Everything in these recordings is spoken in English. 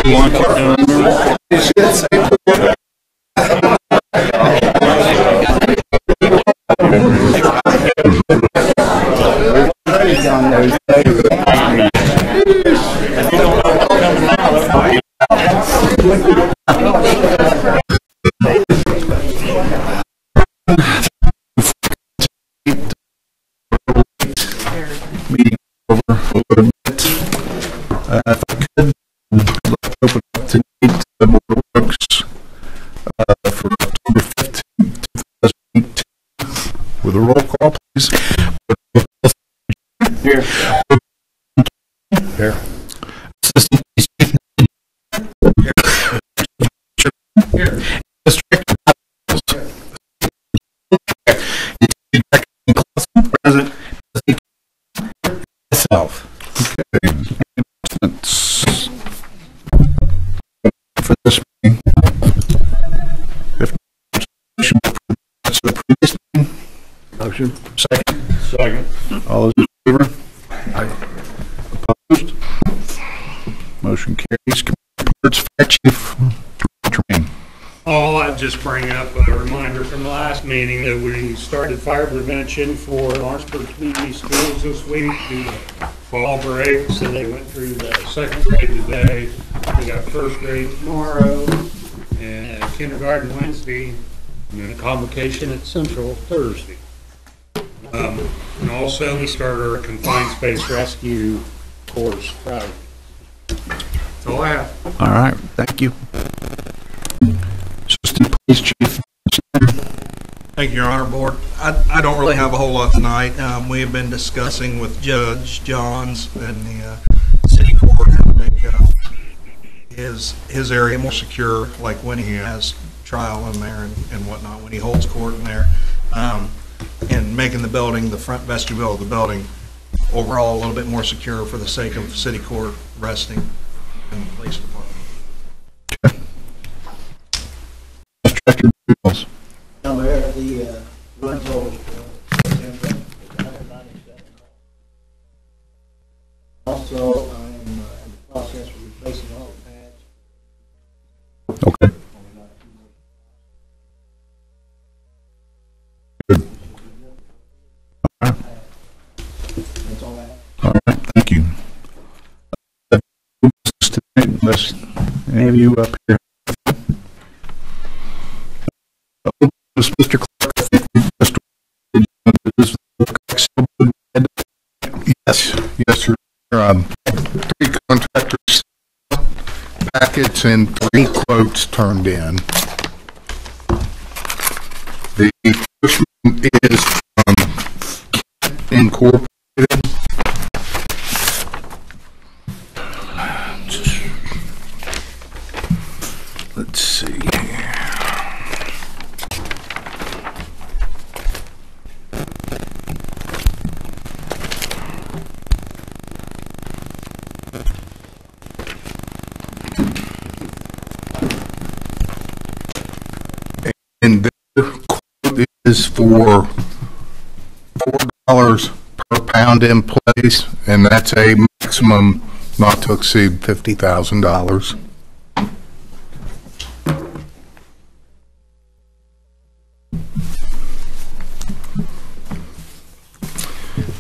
Meeting over a little bit. If I could, I'd like to open up to the Board of Works for October 15th, 2018. With a roll call, please. Here. Here. Assistant Police Chief. Here. District. Present. Myself. Okay. Announcements for this meeting. If motion for the previous meeting. Motion. Second. Second. All those in favor? Aye. Opposed? Motion carries. Fire Chief Tremaine. Oh, I'd just bring up a reminder from the last meeting that we started fire prevention for Lawrenceburg Community Schools this week due to fall break. So they went through the second grade today. We got first grade tomorrow and kindergarten Wednesday, and then a convocation at Central Thursday. And also we started our confined space rescue course Friday. That's all I have. All right. Thank you. Assistant Police Chief. Thank you, Your Honor. Board. I don't really have a whole lot tonight. We have been discussing with Judge Johns and the City Court how to make his area more secure, like when he has trial in there and whatnot, when he holds court in there, and making the building, the front vestibule of the building, overall a little bit more secure for the sake of City Court resting and the police department. I'm here at the rental. Also, I'm in the process of replacing all the pads. Okay. Good. All right. That's all I have. All right. Thank you. Let's have you up here. Mr. Clark, I think yes, sir. 3 contractors packets and 3 quotes turned in. The first one is Incorporated. Let's see. And their quote is for $4 per pound in place, and that's a maximum not to exceed $50,000.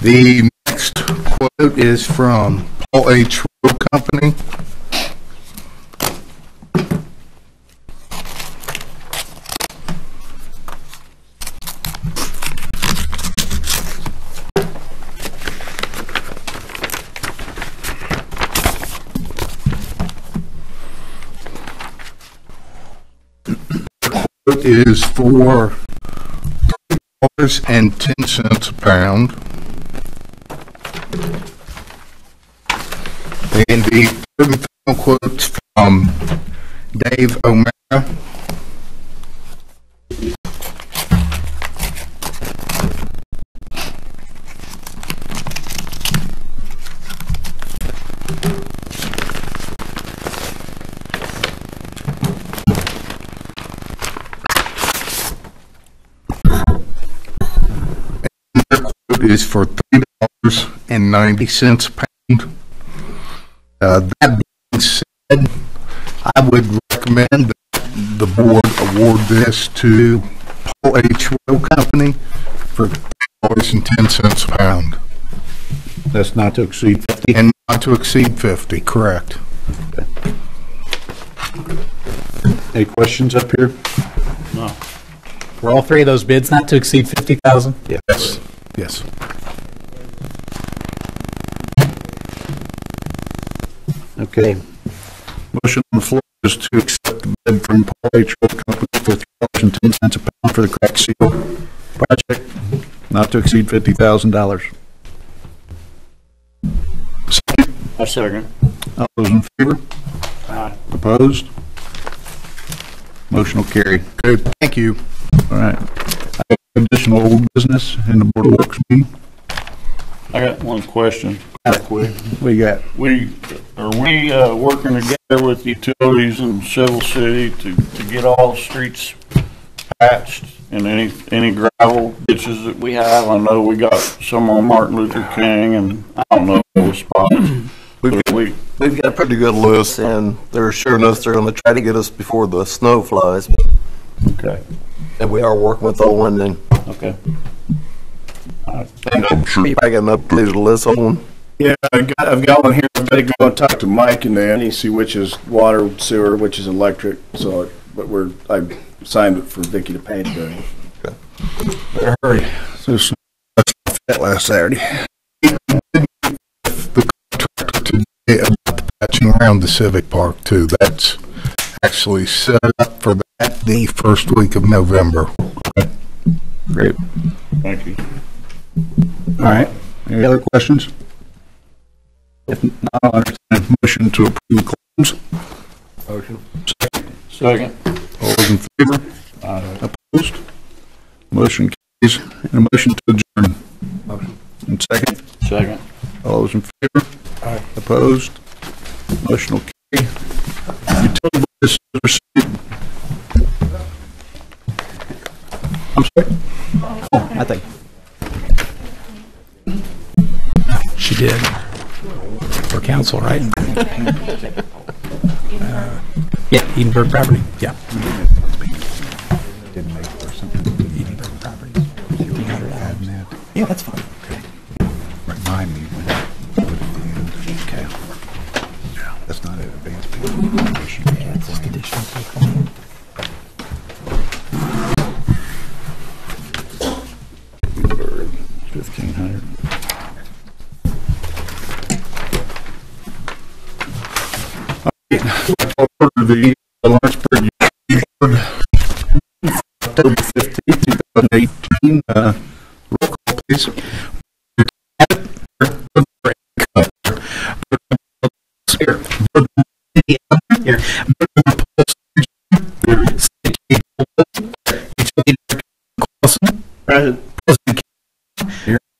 The next quote is from Paul H. Road Company. Quote is for $3.10 a pound. And the third and final quote's from Dave O'Mara. And their quote is for $3.90 a pound. That being said, I would recommend that the board award this to Paul H. Rowe Company for $3.10 a pound. That's not to exceed 50? And not to exceed 50, correct. Any questions up here? No. Were all three of those bids not to exceed 50,000? Yes, yes. Okay. Motion on the floor is to accept the bid from Paul H. Rowe Company for $3.10 a pound for the crack seal project, Not to exceed $50,000. A second. All those in favor? Aye. Opposed? Motion will carry. Good, thank you. All right. I have additional old business in the Board of Works meeting. I got one question. What you got? Are we working together with utilities in Civil City to get all streets patched and any gravel ditches that we have? I know we got some on Martin Luther King and I don't know those spots. We've got a pretty good list, and they're assuring us they're going to try to get us before the snow flies. Okay. And we are working with Owen, and Okay. I got an updated list on. Yeah, I've got one here. I've got to go and talk to Mike and Danny, see which is water, sewer, which is electric. So, but I signed it for Vicky to pay today. Better hurry. So, that's that last Saturday. The contractor today about the patching around the Civic Park too. That's actually set up for that the first week of November. Great. Thank you. All right. Any other questions? If not, I'll entertain a motion to approve the claims. Motion. Second. All those in favor? Opposed? Motion carries. And a motion to adjourn. Motion. And second? Second. All those in favor? Aye. Opposed? Motion will carry. Utility board is received. I'm sorry? I think. She did. For council, right? Yeah, Edenburg property, yeah. Edenburg properties. Yeah, that's fine. Remind me when to put it in. Okay. That's not an advanced payment. Yeah, it's just additional people. Bird, 1,500. Order the Lawrenceburg Utility Board, October 15th, 2018. Roll call, please.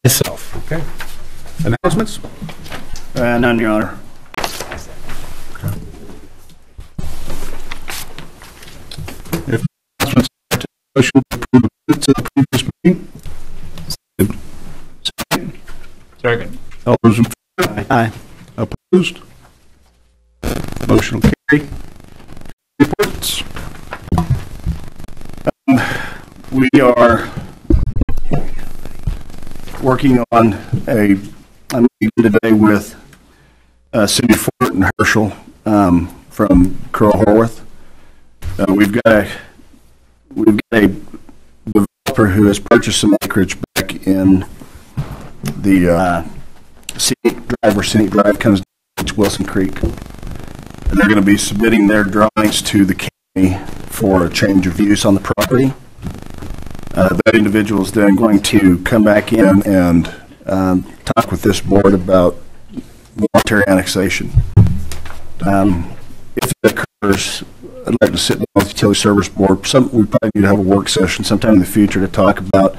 Myself. Okay. Announcements? None, Your Honor. If announcements, motion to approve the minutes of the previous meeting. Second. All those in favor? Aye. Opposed? Motion will carry. Reports? We are working on a meeting today with Cindy Fort and Herschel from Crow Horwath. We've got a developer who has purchased some acreage back in the Scenic Drive, where Scenic Drive comes down to Wilson Creek. And they're going to be submitting their drawings to the county for a change of use on the property. That individual is then going to come back in and talk with this board about voluntary annexation. If it occurs, I'd like to sit down with the Utility Service Board. We probably need to have a work session sometime in the future to talk about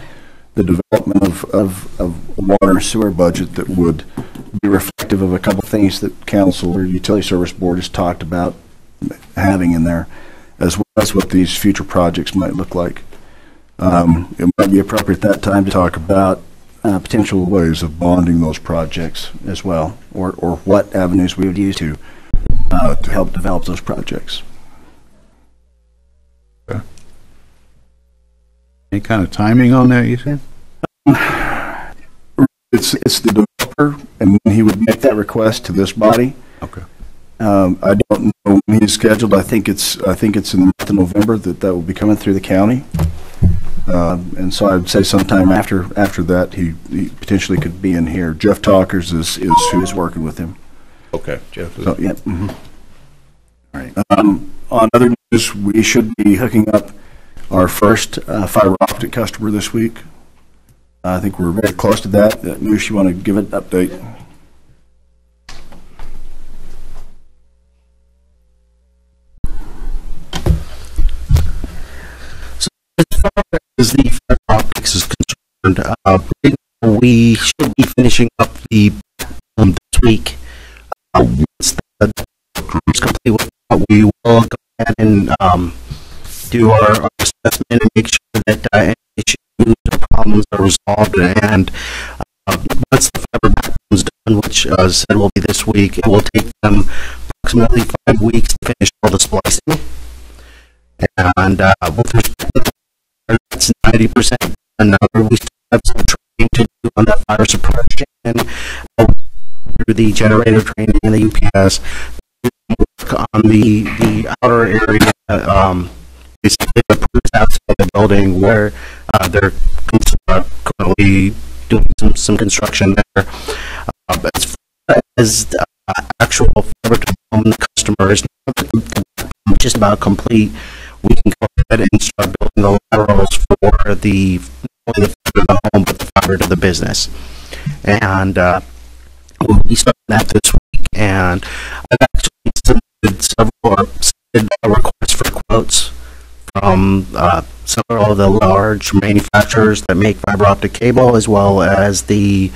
the development of a water and sewer budget that would be reflective of a couple of things that Council or Utility Service Board has talked about having in there, as well as what these future projects might look like. It might be appropriate at that time to talk about potential ways of bonding those projects as well, or what avenues we would use to to help develop those projects. Any kind of timing on that, you said? It's the developer, and when he would make that request to this body. Okay. I don't know when he's scheduled. I think it's in the month of November that will be coming through the county. And so I'd say sometime after that, he potentially could be in here. Jeff Talkers is who's working with him. Okay, Jeff. So, yeah. Mm-hmm. All right. On other news, we should be hooking up our first fiber optic customer this week. I think we're very close to that. Moose, you want to give it an update? So as far as the fiber optics is concerned, we should be finishing up the this week. Once the is complete with that, we will go ahead and do our assessment and make sure that any issues or problems are resolved. And once the fiber backbone is done, which as said will be this week, it will take them approximately 5 weeks to finish all the splicing. And with respect to that's 90% done. We still have some training to do on that fire suppression through the generator training and the UPS. On the outer area, basically the proofs outside the building where they're currently doing some construction there. As far as actual fiber to the home, the customer is just about complete. We can go ahead and start building the laterals for the not only the fiber to the home but the fiber to the business. And we started that this week, and I've actually submitted several requests for quotes from several of the large manufacturers that make fiber optic cable, as well as the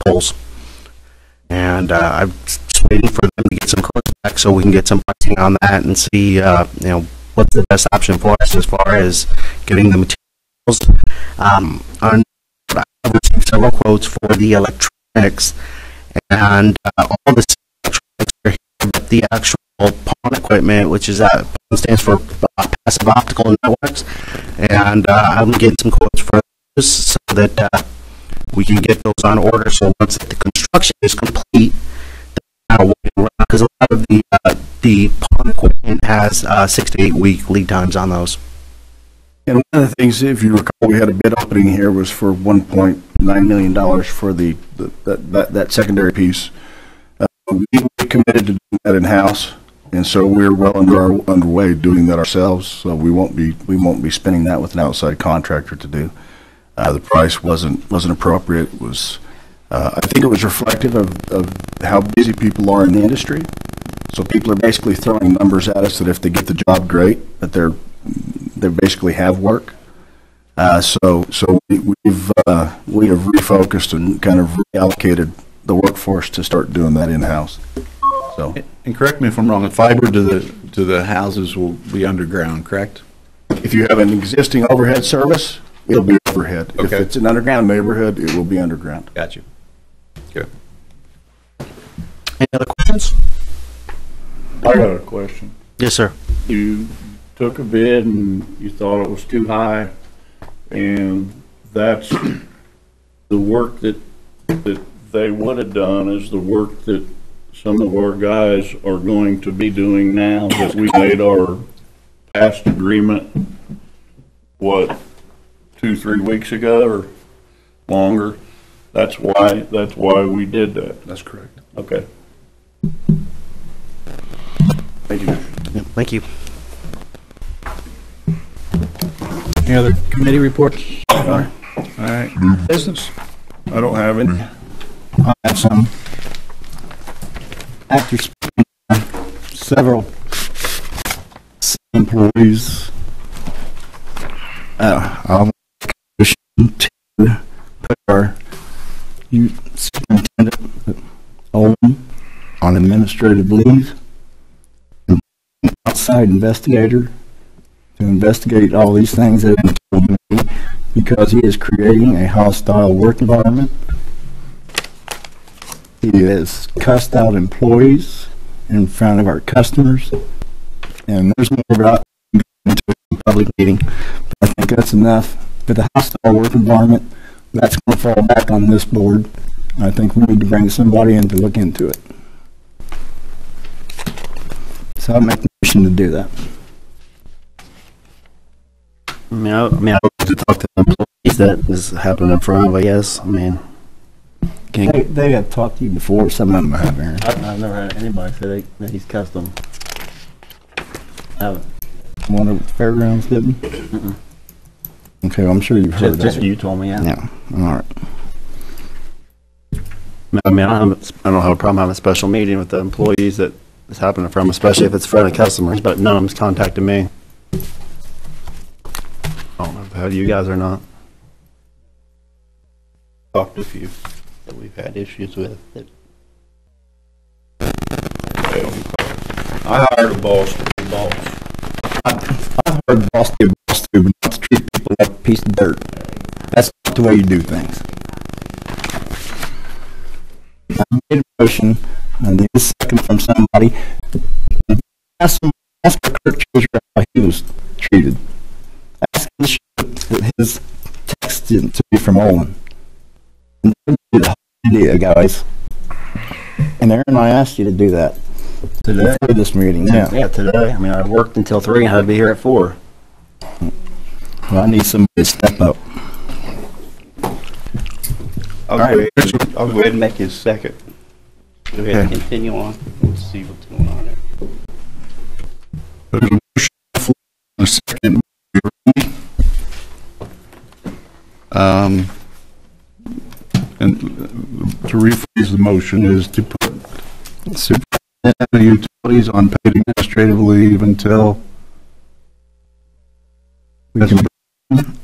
poles. And I'm just waiting for them to get some quotes back so we can get some pricing on that and see what's the best option for us as far as getting the materials. I've received several quotes for the electronics, and all the electronics are here, but the actual PON equipment, which is stands for Passive Optical Networks, and I'm getting some quotes for those so that we can get those on order. So once the construction is complete, because a lot of the PON equipment has 6 to 8 week lead times on those. And one of the things, if you recall, we had a bid opening here was for $1.9 million for that secondary piece. We committed to doing that in house, and so we're well underway doing that ourselves. So we won't be spending that with an outside contractor to do. The price wasn't appropriate. It was I think it was reflective of how busy people are in the industry. So people are basically throwing numbers at us that if they get the job, great, but they basically have work. So we have refocused and kind of reallocated the workforce to start doing that in-house. So, and correct me if I'm wrong, the fiber to the houses will be underground, correct? if you have an existing overhead service, it'll be overhead. If Okay. it's an underground neighborhood, it will be underground. Got you. Good. Any other questions? I got a question. Yes, sir. You took a bid and you thought it was too high, and that's the work that they would have done is the work that some of our guys are going to be doing now that we made our past agreement, what, 2-3 weeks ago or longer. That's why we did that. That's correct. Okay. Thank you. Yeah, thank you. Any other committee reports? All right. Business? I don't have any. I have some. After speaking to several employees, I'll make a motion to put our superintendent Owen on administrative leave, and an outside investigator to investigate all these things that have been told me, because he is creating a hostile work environment. He has cussed out employees in front of our customers, and there's more about into a public meeting. But I think that's enough. With a hostile work environment, that's going to fall back on this board. I think we need to bring somebody in to look into it. So I'll make the motion to do that. I mean, I hope to talk to employees that this happened in front of, I guess. I mean, They have talked to you before. Some of them have, Aaron. I've never had anybody say that he's cussed them. I haven't. One of the fairgrounds didn't? Okay, well, I'm sure you've heard Just that. you told me, yeah. Yeah, all right. I mean, I don't have a problem having a special meeting with the employees that this happened from, especially if it's in front of customers, but none of them's contacted me. I don't know if I had you guys or not. Talked to a few that we've had issues with. I hired a boss to be boss. I've heard boss to boss to, but not to treat people like a piece of dirt. That's not the way you do things. I made a motion, I need a second from somebody. Ask for Kirk Treasurer how he was treated. Ask him to show that his text didn't to be from Olin. And that's the whole idea, guys. And Aaron, I asked you to do that. Today? For this meeting, yeah. Yeah, today. I mean, I worked until 3 and had to be here at 4. Well, I need somebody to step up. I'll go ahead and make his second. Go ahead and continue on. Let's see what's going on there. There's a motion on the floor and a second. And to rephrase the motion is to put superintendent of utilities on paid administrative leave until We can bring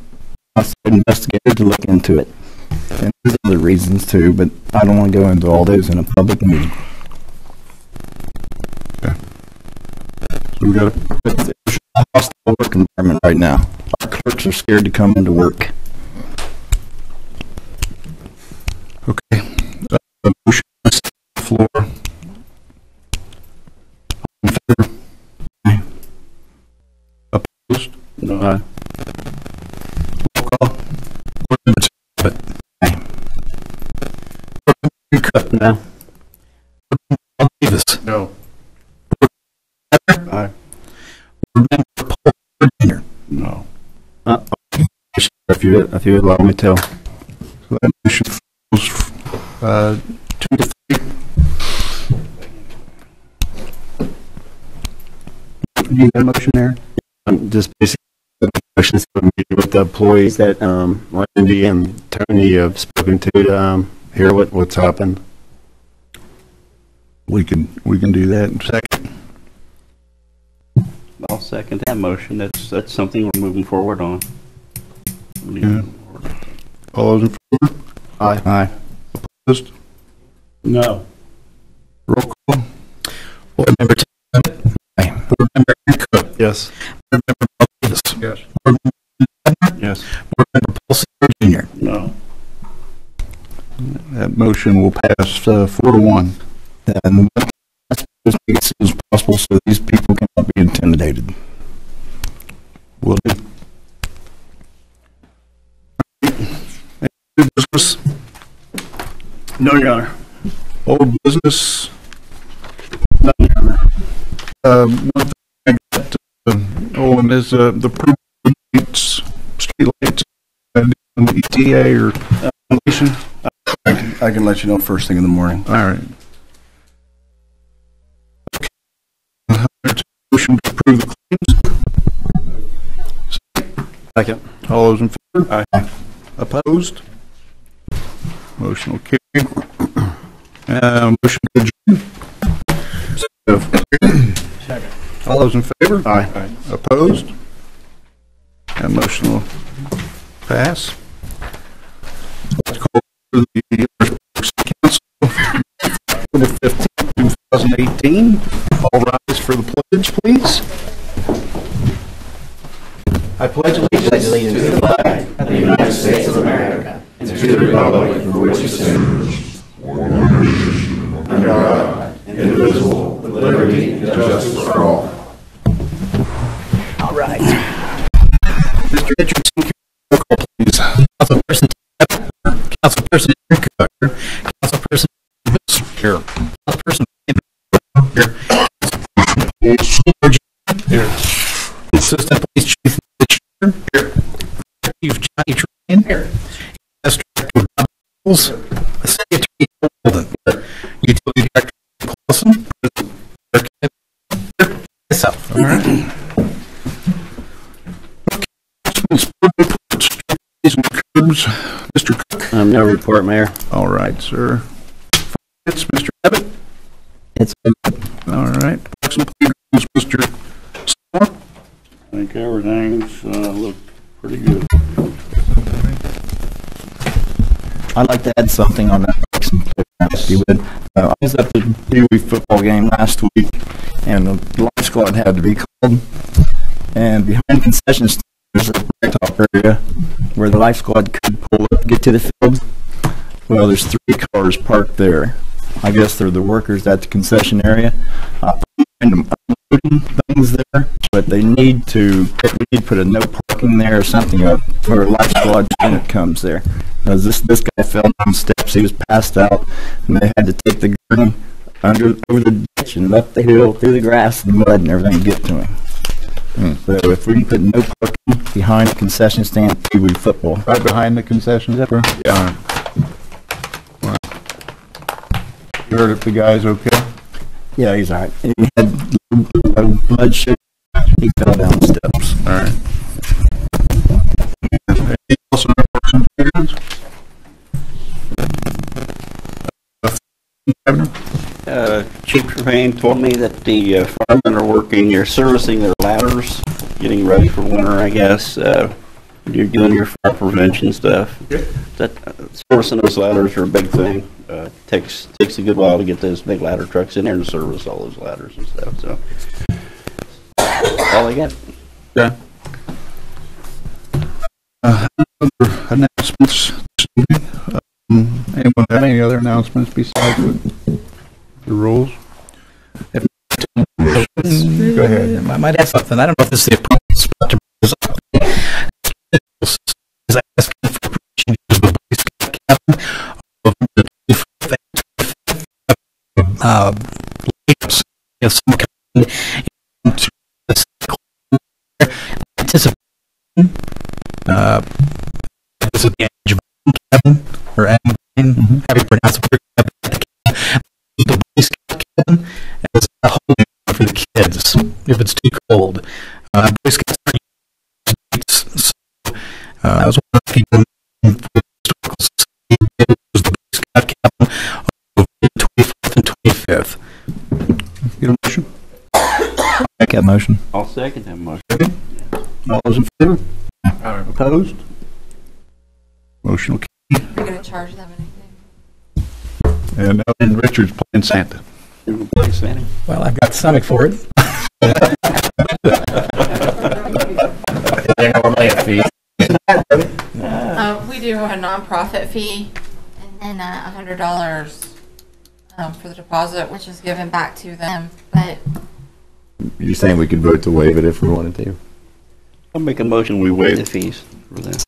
outside investigator to look into it. And there's other reasons too, but I don't want to go into all those in a public meeting. So we got a hostile work environment right now. Our clerks are scared to come into work. okay. Motion on the floor. All in favor? Aye. Opposed? No. Roll call. Board member Tippett. Aye. Board member Cook. No. Board member Davis. No. Aye. Board member Paul Jr. No. If you would allow me to. So that motion falls 2 to 3. You got a motion there? Just basically the questions with the employees that Randy and Tony have spoken to hear what's happened. We can do that in a second. I'll second that motion. That's something we're moving forward on. Yeah. All those in favor? Aye. Aye. Opposed? No. Roll call. Board member Tippett. Aye. Board member Cook. Yes. Board member Paul Davis. Yes. Board member Yes. Board member Paul Sr. Jr. No. That motion will pass 4 to 1. And let's make it as soon as possible so these people cannot be intimidated. Will do. New business? No, Your Honor. Old business? No, Your Honor. One thing I got, Owen, is the street lights, ETA or completion? I can let you know first thing in the morning. All right. Okay. Motion to approve the claims. Second. All those in favor? Aye. Opposed? Motion will carry. Motion to adjourn. Second. All those in favor? Aye. Opposed? That motion will pass. Let's call for the Council, October 15th, 2018. All rise for the pledge, please. I pledge allegiance to the flag of the United States of America and to the republic for which it stands, one nation, liberty, and justice for all. All right. Mr. Richardson, roll call, please. Councilperson Tapp, Councilperson Cook, Councilperson here, Councilperson here, here, Assistant Police Chief here, Chief Johnny Tremaine here, U.S. Director Bob Nichols, City Attorney Holden, Utility Director Clausen, myself. All right. Mr. Cook. No report, Mayor. All right, sir. It's Mr. Abbott. It's all right. Mr. Seymour. I think everything's looked pretty good. I'd like to add something on that. If you would. I was at the Pee Wee football game last week, and the life squad had to be called. And behind concession stand, there's a blacktop area where the life squad could pull up, get to the field. Well, there's 3 cars parked there. I guess they're the workers at the concession area. Unloading things there, but we need to put a no parking there or something up for a life squad unit comes there. Because this guy fell down steps, he was passed out, and they had to take the gurney over the ditch and up the hill through the grass and mud and everything to get to him. So if we can put no parking behind the concession stand, Pee Wee football. Right behind the concession stand? Yeah. Right. You heard if the guy's okay? Yeah, he's all right. He had bloodshed. He fell down the steps. All right. Anything else on our person figures? Chief Tremaine told me that the firemen are working, you're servicing their ladders, getting ready for winter, I guess. You're doing your fire prevention stuff. That servicing those ladders are a big thing. Takes a good while to get those big ladder trucks in there and service all those ladders and stuff. So all I got. Yeah. Other announcements this evening? Anyone have any other announcements besides the rules? If go ahead. I might add something. I don't know if this is the appropriate spot to bring this up. As I asked for permission to the Boy Scout captain of the 25th of some kind to anticipate this is the cabin or cabin, how do you pronounce it? The Boy Scout cabin as a holding for the kids if it's too cold. Boy Scouts are so I was one of the people in the historical society. It was the Boy Scout cabin of the 24th and 25th. Get a motion? I'll make that motion. I'll second that motion. All those in favor? Opposed? Motion will carry. Are you going to charge them anything? And now Richard's playing Santa. Well, I've got the stomach for it. Is there normally a fee? We do a nonprofit fee and then $100 for the deposit, which is given back to them. But you're saying we could vote to waive it if we wanted to? I'll make a motion we waive the fees for that.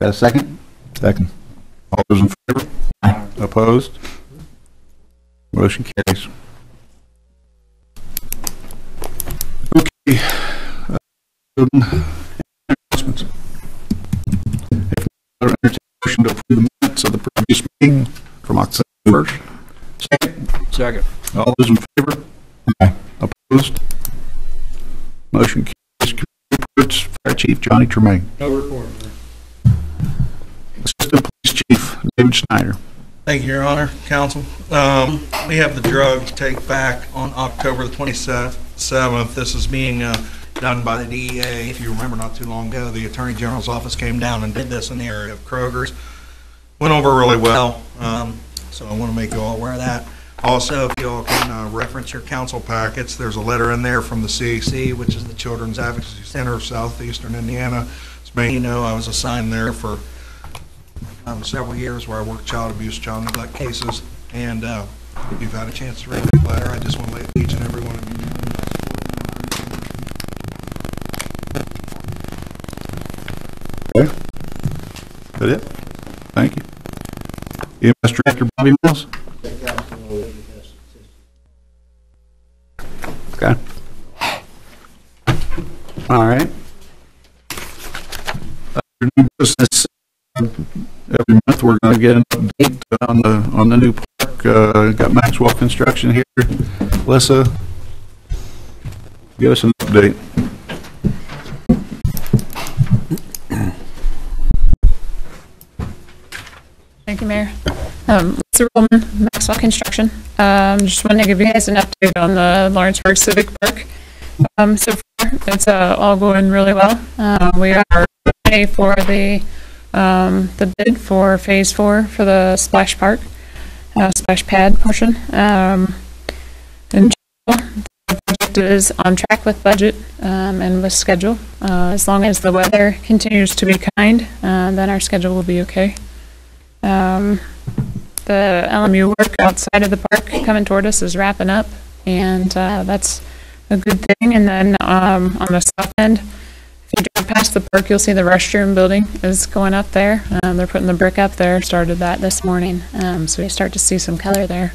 Got a second? Second. All those in favor? Aye. Opposed? Motion carries. Okay. Announcements. If not, entertain a motion to approve the minutes of the previous meeting from October 1st. Second. Second. All those in favor? Aye. Opposed? Motion carries. Reports. Fire Chief Johnny Tremaine. No report. Assistant Police Chief David Schneider. Thank you, Your Honor, Counsel. We have the drug take back on October the 27th. This is being done by the DEA. If you remember, not too long ago, the Attorney General's office came down and did this in the area of Kroger's. Went over really well, so I want to make you all aware of that. Also, if you all can reference your council packets, there's a letter in there from the CAC, which is the Children's Advocacy Center of Southeastern Indiana. As many of you know, I was assigned there for several years where I worked child abuse, child neglect cases, and You've had a chance to read that letter. I just want to let each and every one of you know. Okay. That it? Thank you. EMS Director Bobby Mills? Okay. All right. Your new business. Every month we're going to get an update on the new park. Got Maxwell Construction here. Alyssa, give us an update. Thank you, Mayor. Lisa Rollman, Maxwell Construction. Just wanted to give you guys an update on the Lawrenceburg Civic Park. So far, it's all going really well. We are ready for the bid for Phase 4 for the splash park, splash pad portion. In general, the project is on track with budget and with schedule. As long as the weather continues to be kind, then our schedule will be okay. The LMU work outside of the park coming toward us is wrapping up, and that's a good thing. And then on the south end, if you drive past the park, you'll see the restroom building is going up there. They're putting the brick up there, started that this morning, so you start to see some color there.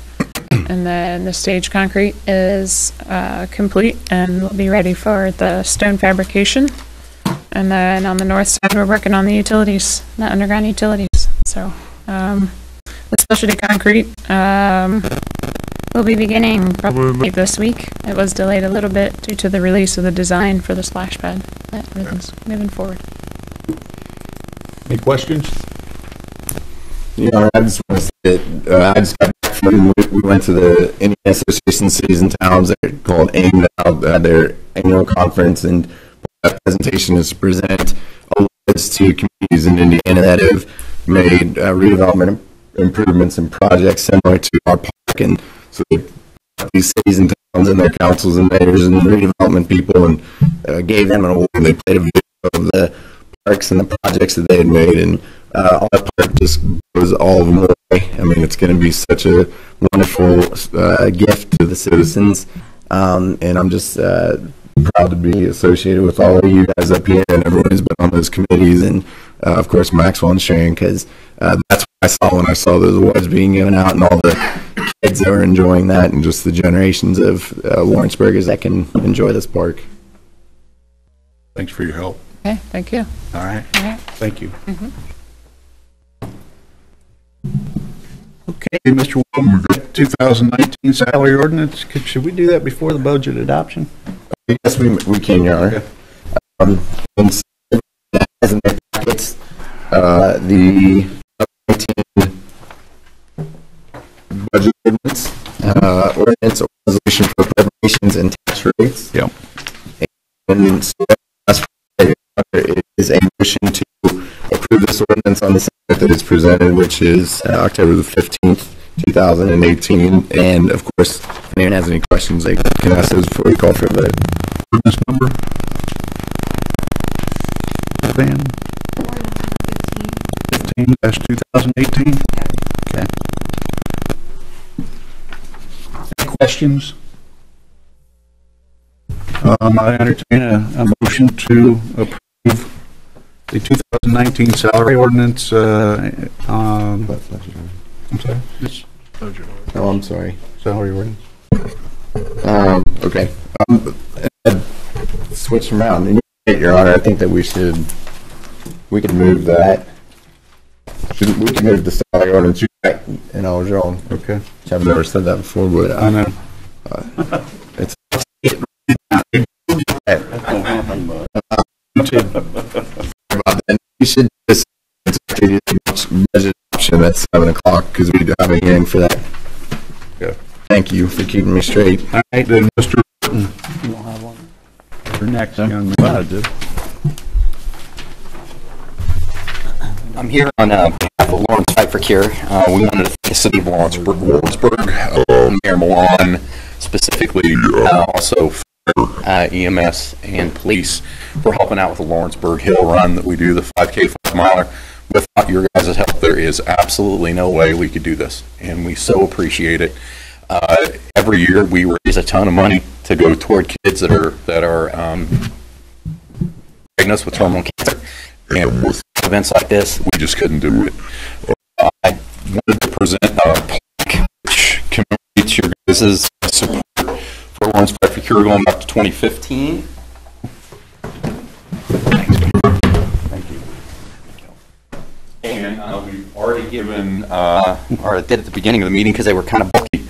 And then the stage concrete is complete and will be ready for the stone fabrication. And then on the north side, we're working on the utilities, the underground utilities. So the specialty concrete will be beginning probably this week. It was delayed a little bit due to the release of the design for the splash pad, but everything's moving forward. Any questions? You know, I just want to say that I just got back from, we went to the Indiana Association of Cities and Towns. They're called AIM now, their annual conference, and that presentation is to present awards to communities in Indiana that have made redevelopment improvements and projects similar to our park. And so these cities and towns and their councils and mayors and redevelopment people, and gave them an award. They played a video of the parks and the projects that they had made, and all that park just goes all of them away. I mean, it's going to be such a wonderful gift to the citizens, and I'm just proud to be associated with all of you guys up here and everyone who's been on those committees, and of course Maxwell and Sharon, because that's what I saw when I saw those awards being given out, and all the kids that were enjoying that, and just the generations of Lawrenceburgers that can enjoy this park. Thanks for your help. Okay, thank you. All right. All right. Thank you. Mm-hmm. Okay, Mr. Wilmer, 2019 salary ordinance. Should we do that before the budget adoption? Yes, we can, Your Honor. And so, as in the packets, the 2019 budget ordinance or resolution for appropriations and tax rates. Yep. And so that's it is a motion to approve this ordinance on the same that is presented, which is October the 15th, 2018. And of course, if anyone has any questions, they can ask those before we call for a vote. Ordinance number? Van? 15-2018? Okay. Any questions? I entertain a motion to approve the 2019 salary ordinance. I'm sorry? It's budget ordinance. Oh, I'm sorry. Salary ordinance. Okay. Switch them around. Your Honor, I think that we could move that. We can move the salary ordinance and I was wrong. Okay. I've never said that before, but I know. It's we should just budget option at 7 o'clock because we do have a hearing for that. Yeah. Thank you for keeping me straight. All right, then, Mr. You don't have one. You're next, young man. I do. I'm here on behalf of Lawrence Fight for Cure. We wanted to thank the city of Lawrenceburg, Mayor Milan, specifically, also EMS and police for helping out with the Lawrenceburg Hill Run that we do, the 5K 5-miler. Without your guys' help, there is absolutely no way we could do this, and we so appreciate it. every year we raise a ton of money to go toward kids that are diagnosed with terminal cancer. And with events like this, we just couldn't do it. I wanted to present a plaque which commemorates your guys' support for Lawrence Fight for Cure going back to 2015. Thank you. And we've already given, or I did at the beginning of the meeting because they were kind of bulky,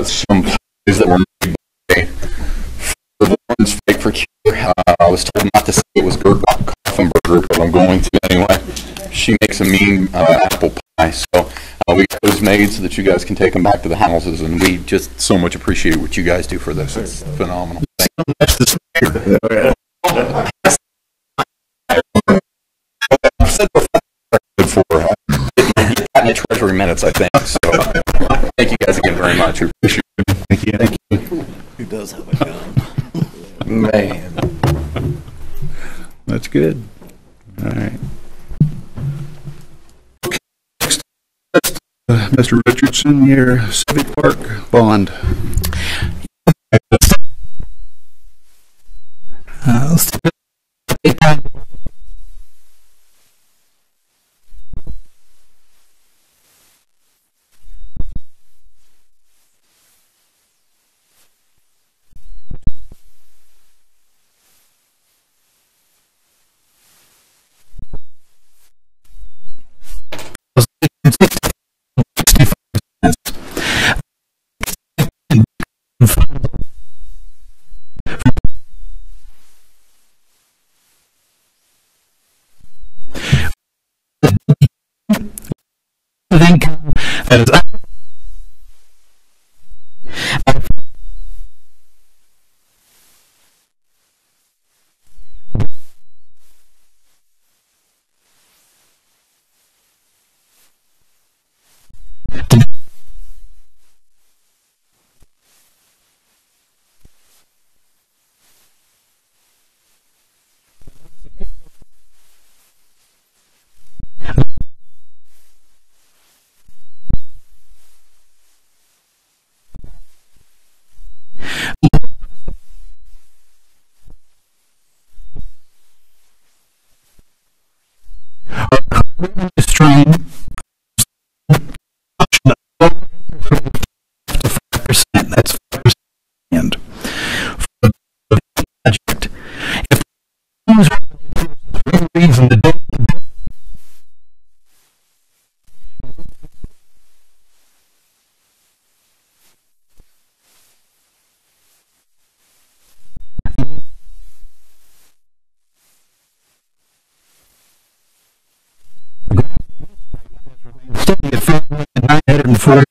some plays that were made by for the Lawrence Fight for Cure. I was told not to say it was Gert Koffenberger, but I'm going to anyway. She makes a mean apple pie, so we got those made so that you guys can take them back to the houses, and we just so much appreciate what you guys do for this. It's phenomenal. Thank you. I've said before, get that in the treasury minutes, I think. So thank you guys again very much. We appreciate it. Thank you. Thank you. Who does have a gun? Man. That's good. All right. Mr. Richardson, your Civic Park bond. That's 5% and for the project. If the reason the day at 940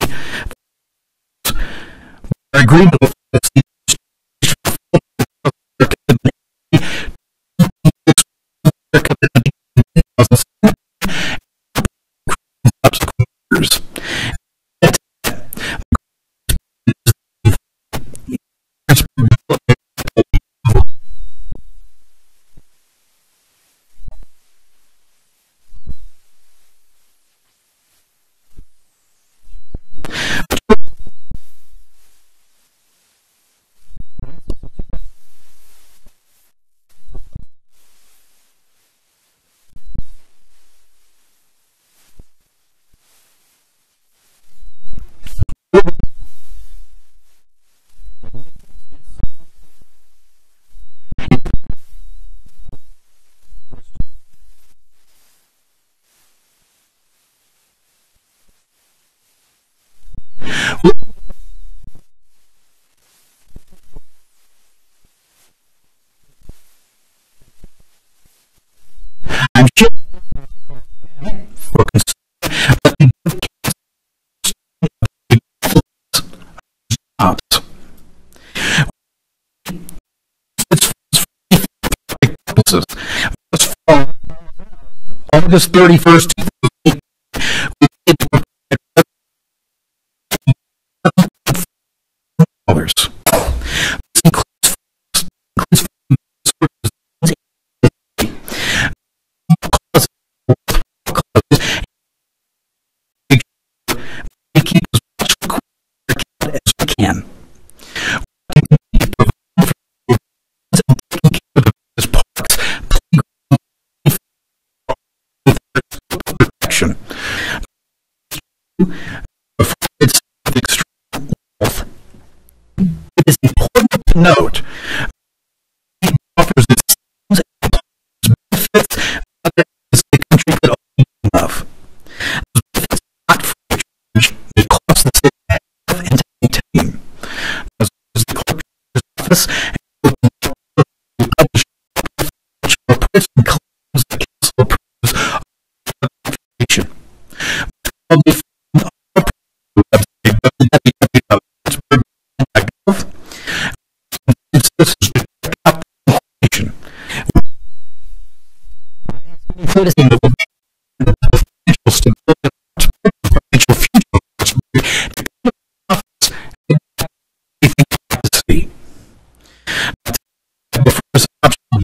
agreement with I'm sure August 31st, as It is important to note it offers its systems and benefits other areas of the country could also do enough. Those benefits are not free of charge. It costs the city half and to maintain. As the clerk's office and publish reports and claims the council approves of application. I'll be found on our website, www.pittsburgh.gov. Citizens to check out the application. Citizen of the financial stability of financial future of Pittsburgh to come to the office and anything to see. The first option of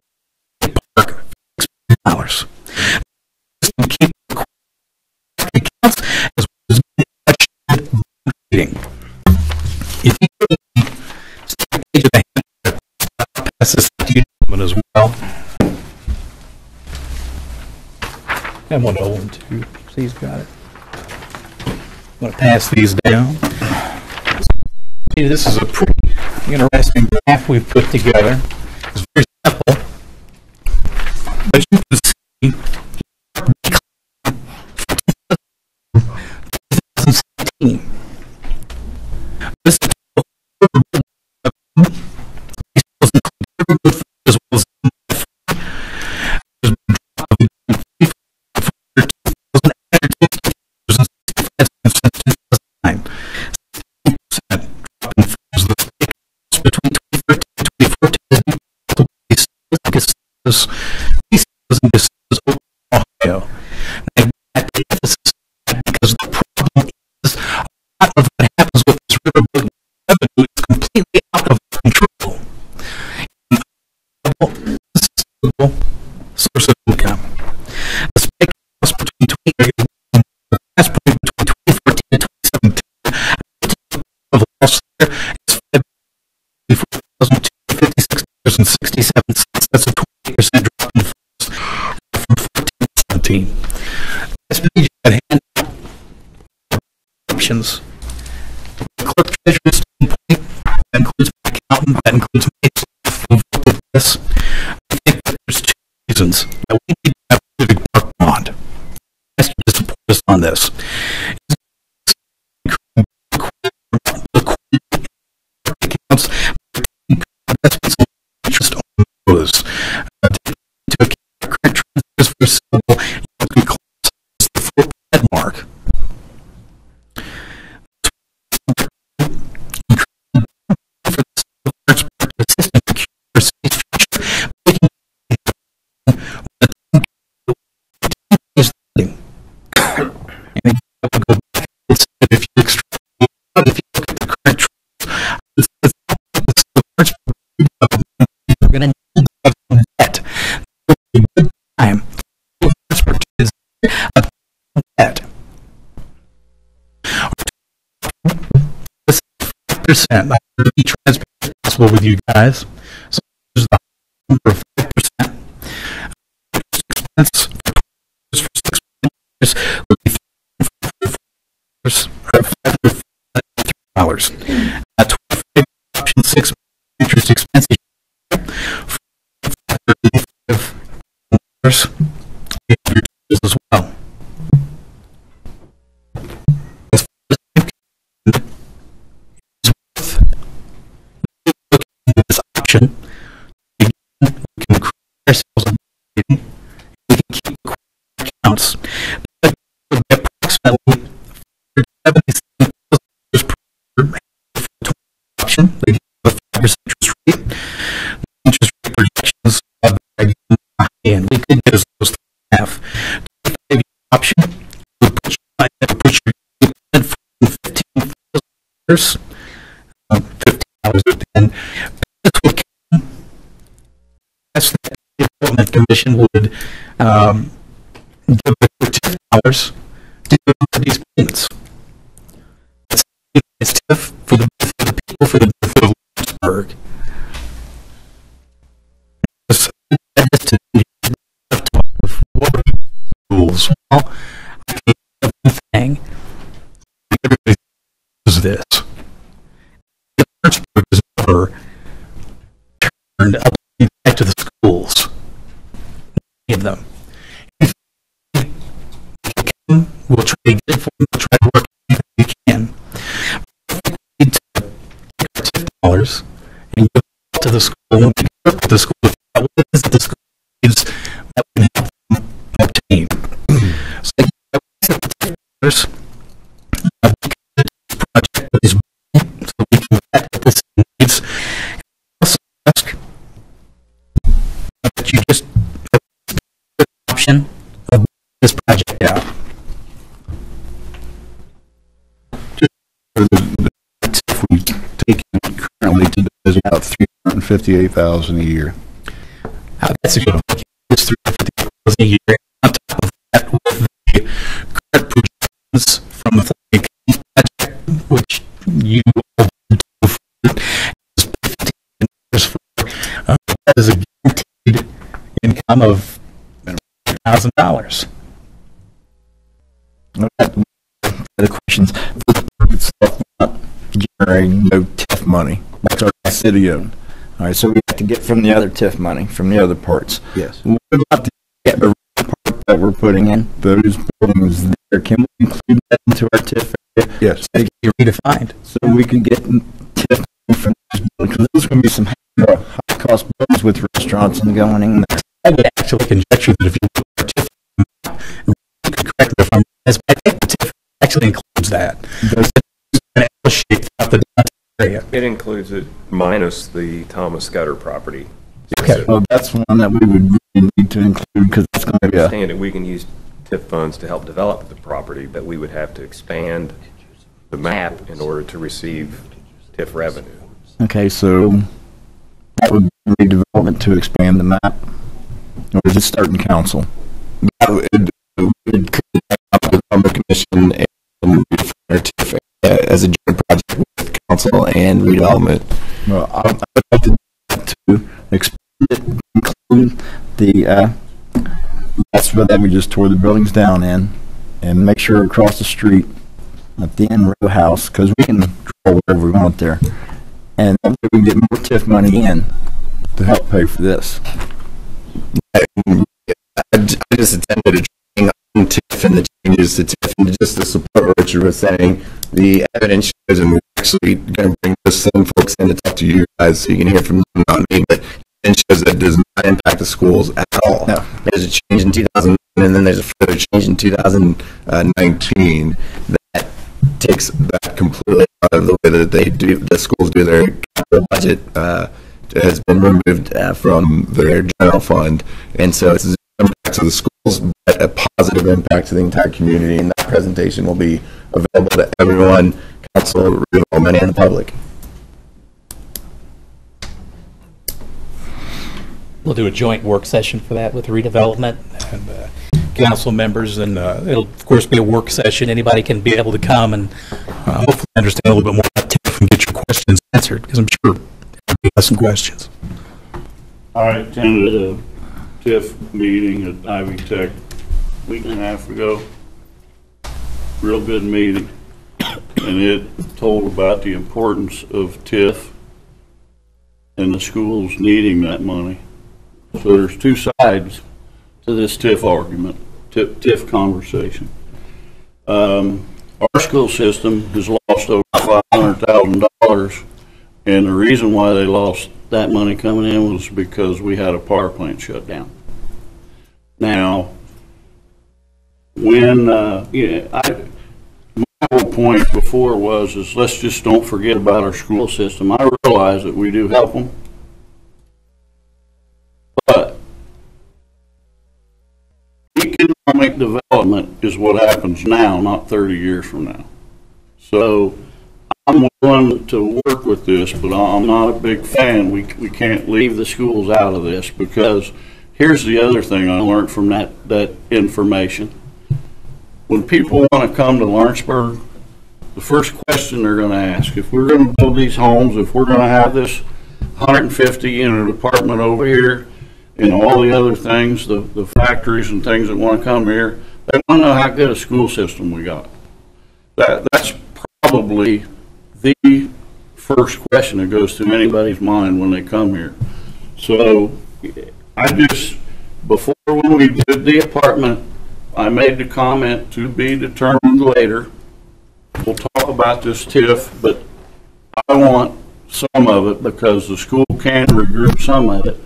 the park $6 and keep accounts as well as reading. If you go to the second page of the handbook, pass this to you gentlemen as well. And 102, please got it. I'm going to pass these down. See, this is a pretty interesting graph we've put together. It's very simple. But you can see 2017. This is as well as Ohio. And at the emphasis because the problem is a lot of what happens with this riverboat revenue is completely out of control. Source of income. The spike cost between 2014 and 2017 of loss there is $54,256.67. That's a 20% drop in funds from 14 to 17. This page at hand options. Clerk treasurer's standpoint, that includes my accountant, that includes my staff involved with this. I think that there's two reasons that we need to have a civic park bond. Ask you to support us on this. Accounts, investments and interest on those. To account current transfers for civil, you can close the full mark. If you extrapolate, if you look at the current trends, we're going to need debt. A good time is a debt. 5%. I'm going to be transparent as possible with you guys. So there's the number of 5%. Expense for 6 years would be $5,300. 25 option 6 interest expense as well. As far as this option, we can increase ourselves on we can keep accounts. But approximately $77,000 per option. They have a 5% interest rate. The interest rate projections are and we could get as close to half. 25-year option would put you for $15,000. $15 and that's what that's the development commission would give for $10 to do these payments. It's tough for the people, for the benefit of Lawrenceburg. That is to talk of water rules. Well, I can't have one thing. Everybody does this. Lawrenceburg is $1,000 and give it to the school. When we work with the school, what is it the school needs that we can help them obtain? So we could project with these so we can vet what this needs. Also ask that you just option of this project out. If we take it currently to is about $358,000 a year. That's a good one. It's $358,000 a year. On top of that, with the current projections from the Fleming County project, which you will do for that is a guaranteed income of $1,000. The questions. Itself not generating no TIF money. That's our city owned. All right, so we have to get from the other TIF money, from the other parts. Yes. What about the part that we're putting in? Those buildings there, can we include that into our TIF area? Yes. So you're redefined. So we can get TIF from those buildings, because there's going to be some high-cost buildings with restaurants and going in there. I would actually conjecture that if you look at TIF, you could correct me if I'm wrong, I think the TIF actually includes that. Does an L shape throughout the area. It includes it minus the Thomas Scudder property. Okay. Well, that's one that we would really need to include, because it's going to be Understand it, we can use TIF funds to help develop the property, but we would have to expand the map in order to receive TIF revenue. Okay, so that would be redevelopment to expand the map, or is it starting council? It could come to the commission and TIF as a joint project with council and redevelopment. Well, I would like to expand it, include the that's what that we just tore the buildings down in, and make sure across the street at the end row house, because we can draw wherever we want there, and we can get more TIF money in to help pay for this. I just attended a training on TIF and the changes to TIF, and just to support what Richard was saying, the evidence shows, and we're actually going to bring some folks in to talk to you guys so you can hear from them, not me, but it shows that it does not impact the schools at all. No. There's a change in 2000, and then there's a further change in 2019 that takes that completely out of the way that they do, the schools do their capital budget. Has been removed from their general fund, and so it's an impact to the schools, but a positive impact to the entire community. And that presentation will be available to everyone, council, redevelopment, and the public. We'll do a joint work session for that with redevelopment and council members, and it'll of course be a work session. Anybody can be able to come and hopefully understand a little bit more about TIF and get your questions answered, because I'm sure everybody has some questions. I attended a TIF meeting at Ivy Tech a week and a half ago. Real good meeting, and it told about the importance of TIF and the schools needing that money. So there's two sides to this TIF argument, TIF conversation. Our school system has lost over $500,000, and the reason why they lost that money coming in was because we had a power plant shut down. Now, when my whole point before is let's just don't forget about our school system. I realize that we do help them, but economic development is what happens now, not 30 years from now. So I'm willing to work with this, but I'm not a big fan. We can't leave the schools out of this, because here's the other thing I learned from that information. When people want to come to Lawrenceburg, the first question they're going to ask, if we're going to build these homes, if we're going to have this 150 unit apartment over here, and all the other things, the factories and things that want to come here, they want to know how good a school system we got. That's probably the first question that goes through anybody's mind when they come here. So I just, before when we did the apartment, I made the comment to be determined later. We'll talk about this TIF, but I want some of it because the school can regroup some of it.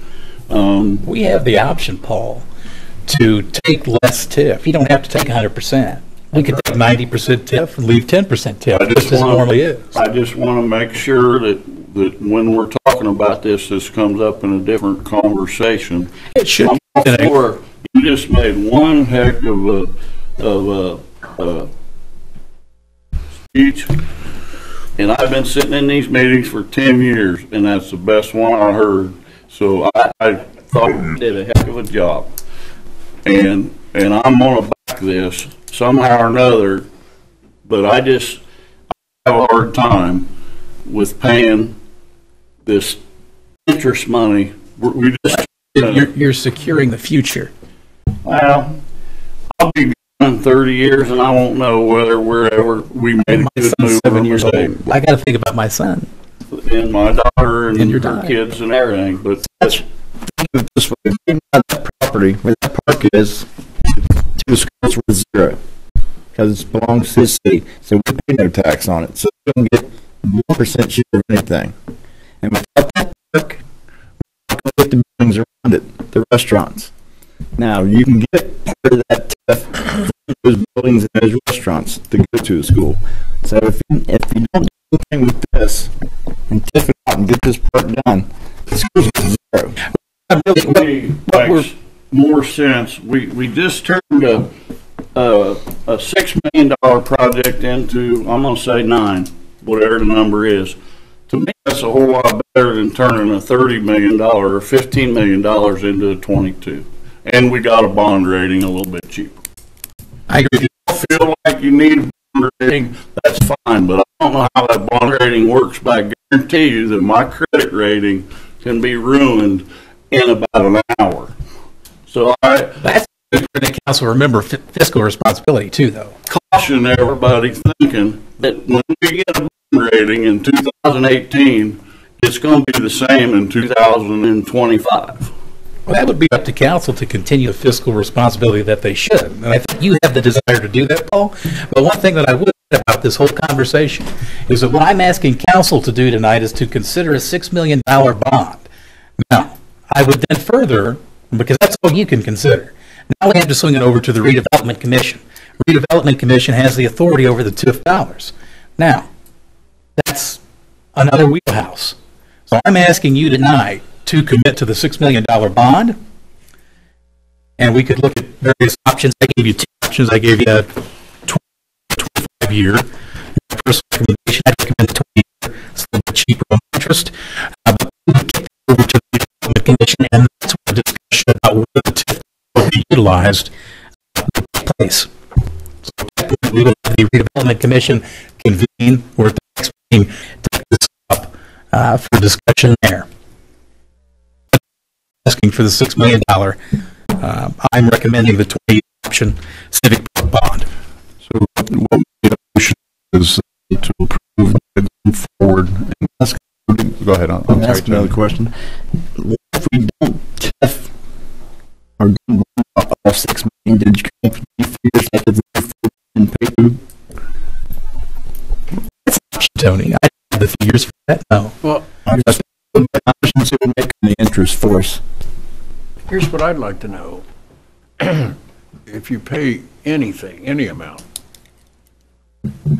We have the option, Paul, to take less TIF. You don't have to take 100%. We could take 90% TIF and leave 10% TIF, just as it normally is. I just want to make sure that when we're talking about this comes up in a different conversation. It should. You just made one heck of a speech, and I've been sitting in these meetings for 10 years, and that's the best one I heard. So I thought you did a heck of a job, and I'm going to back this somehow or another, but I have a hard time with paying this interest money. We just you're securing the future. Well, I'll be gone in 30 years, and I won't know whether we made a good move. 7 years old. I got to think about my son and my daughter and your her kids and everything. But that's this way. That property where that park is, to the school's worth zero because it belongs to the city, so we pay no tax on it. So we don't get 1% share of anything. And without that park, we have the buildings around it, the restaurants. Now you can get part of that TIF from those buildings and those restaurants to go to the school. So if you don't do anything with this and TIF it out and get this part done, the school's worth zero. It makes more sense. We just turned a $6 million project into, I'm going to say 9, whatever the number is. To me, that's a whole lot better than turning a $30 million or $15 million into a 22. And we got a bond rating a little bit cheaper. I agree. If you feel like you need a bond rating, that's fine, but I don't know how that bond rating works, but I guarantee you that my credit rating can be ruined in about an hour. So that's for the council. Remember fiscal responsibility too, though. Caution everybody thinking that when we get a bond rating in 2018, it's going to be the same in 2025. Well, that would be up to council to continue the fiscal responsibility that they should. And I think you have the desire to do that, Paul. But one thing that I would say about this whole conversation is that what I'm asking council to do tonight is to consider a $6 million bond. Now, I would then further, because that's all you can consider, now we have to swing it over to the Redevelopment Commission. Redevelopment Commission has the authority over the TIF dollars. Now, that's another wheelhouse. So I'm asking you tonight to commit to the $6 million bond, and we could look at various options. I gave you 2 options. I gave you a 25-year. First recommendation, I'd recommend 20-year. It's a little bit cheaper on interest. But we would get over to the Redevelopment Commission, and that's what the discussion about whether the TIF will be utilized would take place. So we would have the Redevelopment Commission convene, or at the next meeting, take this up for discussion there. Asking for the $6 million. I'm recommending the 20 option civic bond. So what we should do is to approve and move forward. And ask, go ahead. I'm sorry, ask another question. If we don't TIF or don't all $6 million, did you come up with figures like it's in paper? That's an option, Tony. I don't have the figures for that. No. Well, options would make the interest for us. Here's what I'd like to know. If you pay anything, any amount,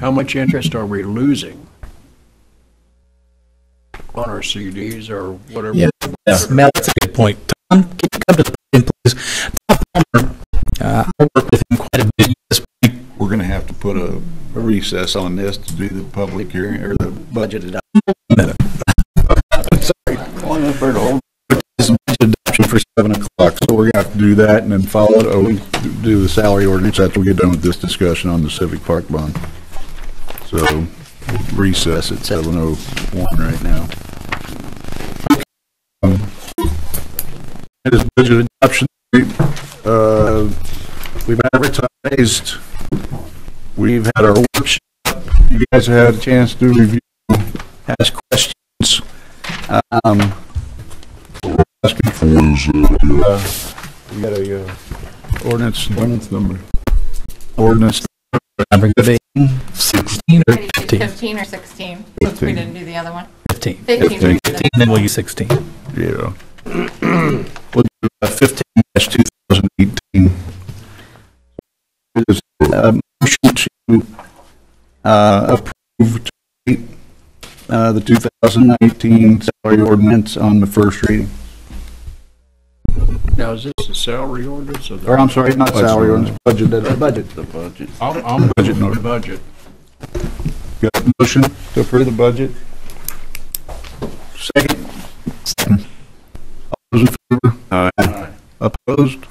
how much interest are we losing on our CDs or whatever? Yes, Mel, that's a good point. Tom, can you come to the podium, please? Tom Palmer, I work with him quite a bit at this point. We're going to have to put a recess on this to do the public hearing or the budget adoption. Sorry. This budget adoption for 7 o'clock, so we're going to have to do that and then follow it, or we do the salary ordinance after we get done with this discussion on the civic park bond. So recess at 7:01 right now. It is budget adoption. We've advertised. We've had our workshop. You guys have had a chance to review, ask questions. Asking for we got a ordinance number. Ordinance number 16. 16 or Ready to do 15? 15 or 16, since we 15. didn't do the other one. 15. 15. 15, then we'll use 16. Yeah. We'll do 15-2018. Is a motion to approve the 2019 salary ordinance on the first reading. Now, is this the salary ordinance or the? Or I'm sorry, not salary ordinance, budget. The budget. I'm Budget budget note. the budget. Got a motion to approve the budget? Second? All those in favor? Aye. Opposed?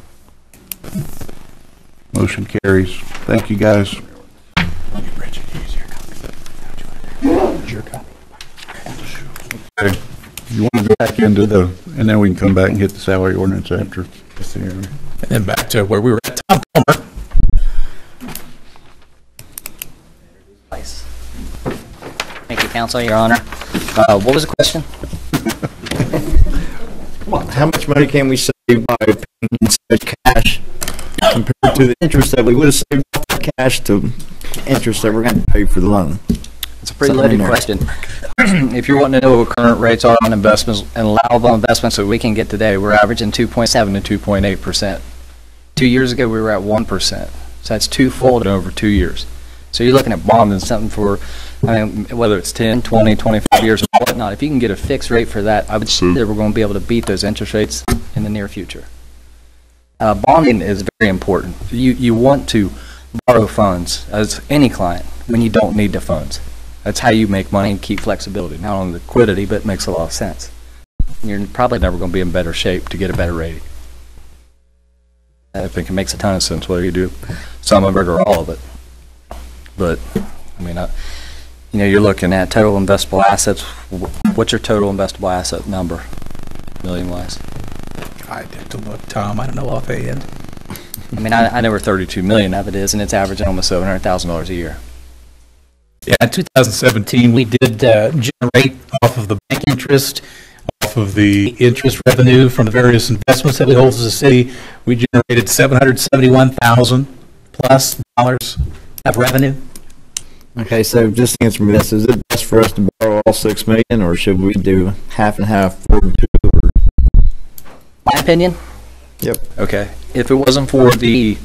Motion carries. Thank you, guys. Okay. You want to go back into the, and then we can come back and hit the salary ordinance after. And then back to where we were at. Tom Palmer. Thank you, Council, Your Honor. What was the question? How much money can we save by paying instead cash compared to the interest that we would have saved off cash to interest that we're going to pay for the loan? It's a pretty loaded question. If you're wanting to know what current rates are on investments and allowable investments that we can get today, we're averaging 2.7 to 2.8%. 2 years ago, we were at 1%. So that's twofold in over 2 years. So you're looking at bonding something for, I mean, whether it's 10, 20, 25 years or whatnot. If you can get a fixed rate for that, I would say that we're going to be able to beat those interest rates in the near future. Bonding is very important. You want to borrow funds, as any client, when you don't need the funds. That's how you make money and keep flexibility. Not only liquidity, but it makes a lot of sense. You're probably never going to be in better shape to get a better rating. I think it makes a ton of sense whether you do some of it or all of it. But, I mean, you know, you're looking at total investable assets. What's your total investable asset number, million-wise? I'd have to look, Tom. I don't know offhand. I mean, I know where 32 million of it is, and it's averaging almost $700,000 a year. Yeah, in 2017, we did generate off of the bank interest, off of the interest revenue from the various investments that we hold as a city. We generated $771,000 plus dollars of revenue. Okay, so just answer me this. Is it best for us to borrow all $6 million, or should we do half and half, 4 and 2? My opinion? Yep. Okay. If it wasn't for the,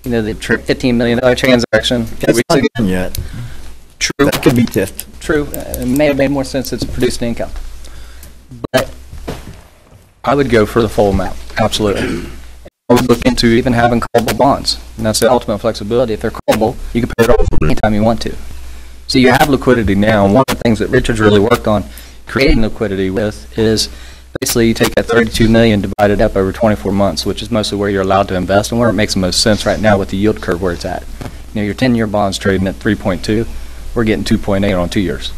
you know, the $15 million transaction. That's not done yet. True. That could be tiffed. True. It may have made more sense it's produced income. But I would go for the full amount. Absolutely. I would look into even having callable bonds. And that's the ultimate flexibility. If they're callable, you can pay it off anytime you want to. So you have liquidity now. And one of the things that Richard's really worked on creating liquidity with is basically you take that $32 million divided up over 24 months, which is mostly where you're allowed to invest and where it makes the most sense right now with the yield curve where it's at. You know, your 10-year bond's trading at 3.2. We're getting 2.8 on 2 years.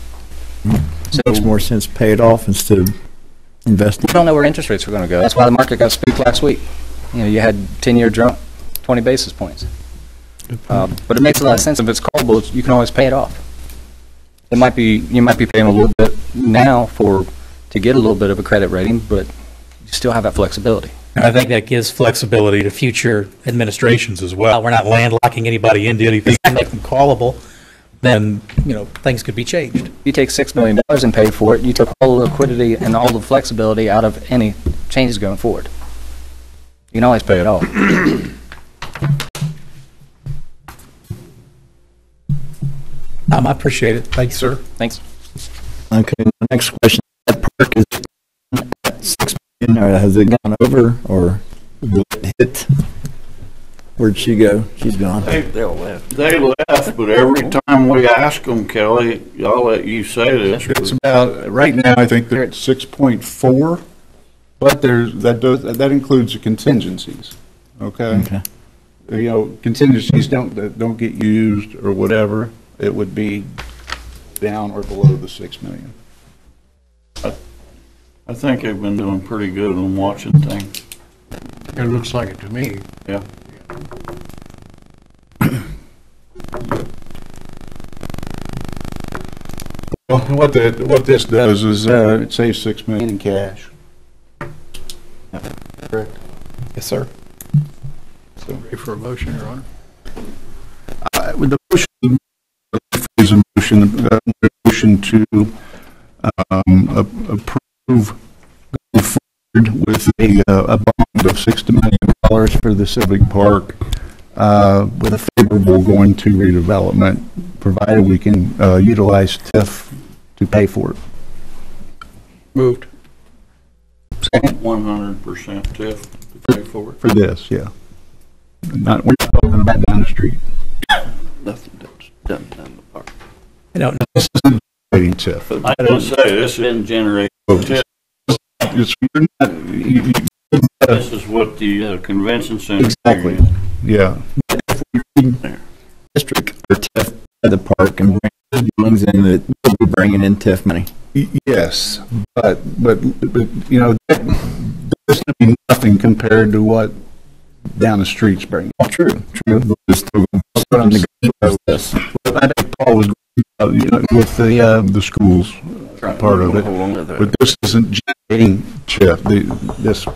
So it makes more sense to pay it off instead of investing. We don't know where interest rates are going to go. That's why the market got spooked last week. You know, you had 10-year jump, 20 basis points. But it makes a lot of sense. If it's callable, you can always pay it off. It might be, you might be paying a little bit now to get a little bit of a credit rating, but you still have that flexibility. And I think that gives flexibility to future administrations as well. We're not landlocking anybody into anything to make them callable. Then, you know, things could be changed. You take $6 million and pay for it, you took all the liquidity and all the flexibility out of any changes going forward. You can always pay it off. I appreciate it. Thank you, sir. Thanks. Okay, the next question. That park is at $6 million, or has it gone over, or will it hit? Where'd she go? She's gone. They left, but every time we ask them, Kelly, I'll let you say this. It's about, right now, I think they're at 6.4, but that includes the contingencies, okay? Okay. You know, contingencies don't get used or whatever, it would be down or below the 6 million. I think they've been doing pretty good on watching things. It looks like it to me. Yeah. Well, what this does is it saves 6 million in cash. Correct. Yes, sir. Ready for a motion, Your Honor? With the motion is a motion to approve going forward with a bond of $60 million for the Civic Park with a favorable going to redevelopment, provided we can utilize TIF to pay for it. Moved. Second. 100% TIF to pay for it. For this, yeah. We're not talking about down the street. Nothing done in the park. I don't know. This isn't generating TIF. I was going to say, this didn't generate TIF. This is what the convention center. Exactly. Yeah. District or TIF at the park and bring buildings in that we'll be bringing in TIF money. Yes, but you know, there's going to be nothing compared to what down the street's bringing. True. But I think Paul was you know, with the schools part of it, but this isn't generating TIF. This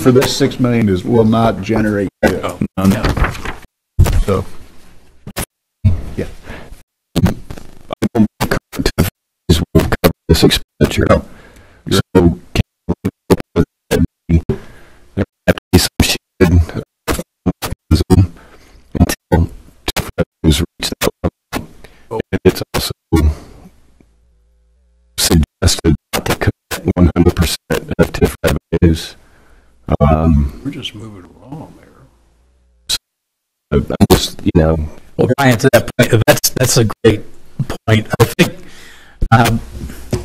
for this $6 million will not generate TIF. So, yeah. Will cover this expenditure. So, there have to be some shared mechanism until TIF revenues reach that level. And it's also suggested not to cut 100% of TIF revenues. We're just moving along there. I'm just, you know. Well, Brian, to that point, that's a great point. I think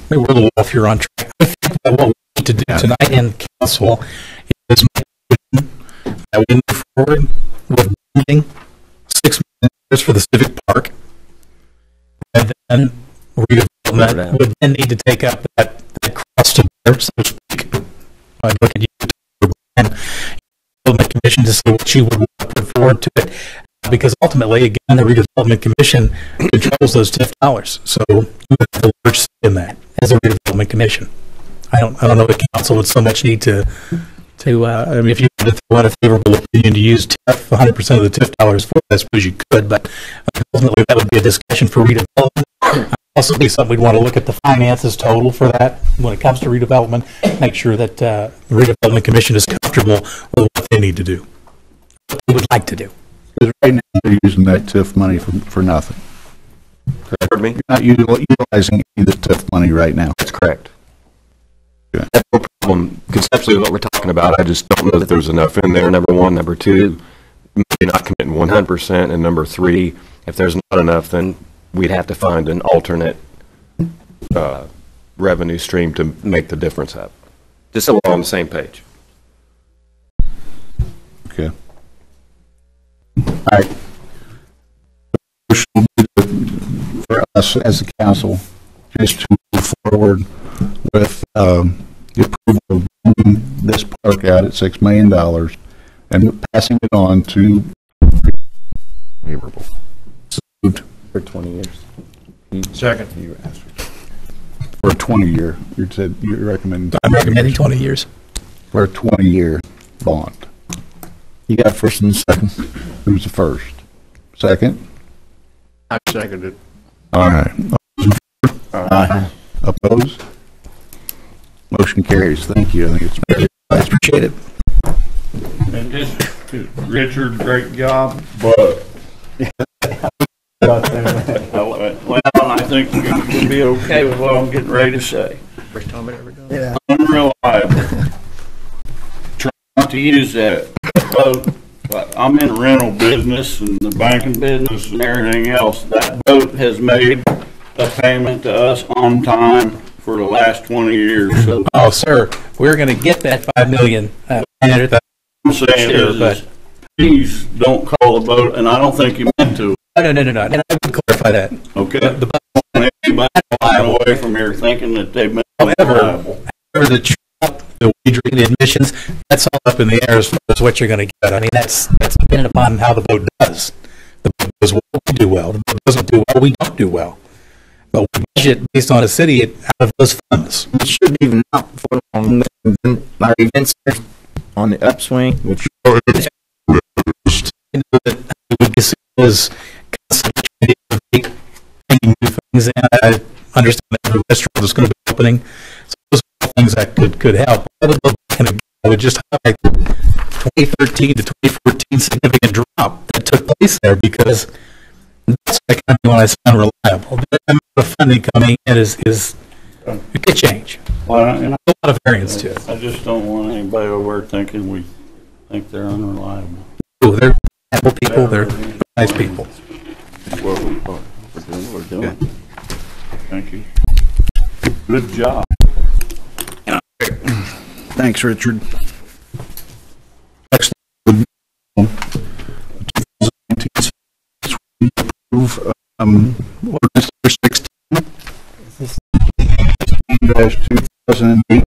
maybe we're a little off here on track. I think that what we need to do tonight in council is make that we move forward with funding $6 million for the Civic Park, and then redevelopment would then need to take up that cross to bear, so to speak. I look at you, and the commission to see what you would put forward to it. Because ultimately, again, the redevelopment commission controls those TIF dollars, so you have the large say in that as a redevelopment commission. I don't know if council would so much need to. I mean, if you had to throw out a favorable opinion to use TIF 100% of the TIF dollars for it, I suppose you could, but ultimately that would be a discussion for redevelopment. Also, be something we'd want to look at the finances total for that when it comes to redevelopment. Make sure that the redevelopment commission is comfortable with what they need to do, what they would like to do. Because right now they're using that TIF money for nothing. Pardon me? You're not utilizing any of the TIF money right now. That's correct. Yeah. That's no problem conceptually what we're talking about. I just don't know that there's enough in there, number one. Number two, maybe not committing 100%. And number three, if there's not enough, then we'd have to find an alternate revenue stream to make the difference up. Just so we're on the same page. Okay. All right. For us as a council, just to move forward with the approval of moving this park out at $6 million and passing it on to favorable for 20 years. Second. For a 20-year. You said you recommend. I'm recommending 20 years. For a 20-year bond. You got first and second. Who's the first? Second? I seconded. All right. Aye. Opposed? Motion carries. Thank you. I think it's appreciate it. And this, Richard, great job, but well, I think we'll be okay with what I'm getting ready to say. First time it ever done. Yeah. Unreliable. Trying to use that boat. I'm in the rental business and the banking business and everything else. That boat has made a payment to us on time for the last 20 years. So, oh, sir, we're going to get that $5 million. I'm saying is, please don't call the boat, and I don't think you meant to. No. And I would clarify that. Okay. The boat, anybody flying away from here thinking that they've been reliable. However, the wage rate, the admissions, that's all up in the air as far as what you're going to get. I mean, that's dependent upon how the boat does. The boat does well, we do well. The boat doesn't do well, we don't do well. But we budget based on a city out of those funds. It should even out for our events on the upswing, which is things, and I understand that the restaurant is going to be opening. So those are things that could help. I would look back and I would just highlight the 2013 to 2014 significant drop that took place there, because that's what I kind of when I sound reliable. The amount of funding coming in is it could change. Well, and a lot of variance to it. I just don't want anybody over there thinking we think they're unreliable. Oh, they're helpful people. They're nice people. We're doing. Thank you. Good job. Thanks, Richard. Next, approve ordinance number 16-2018.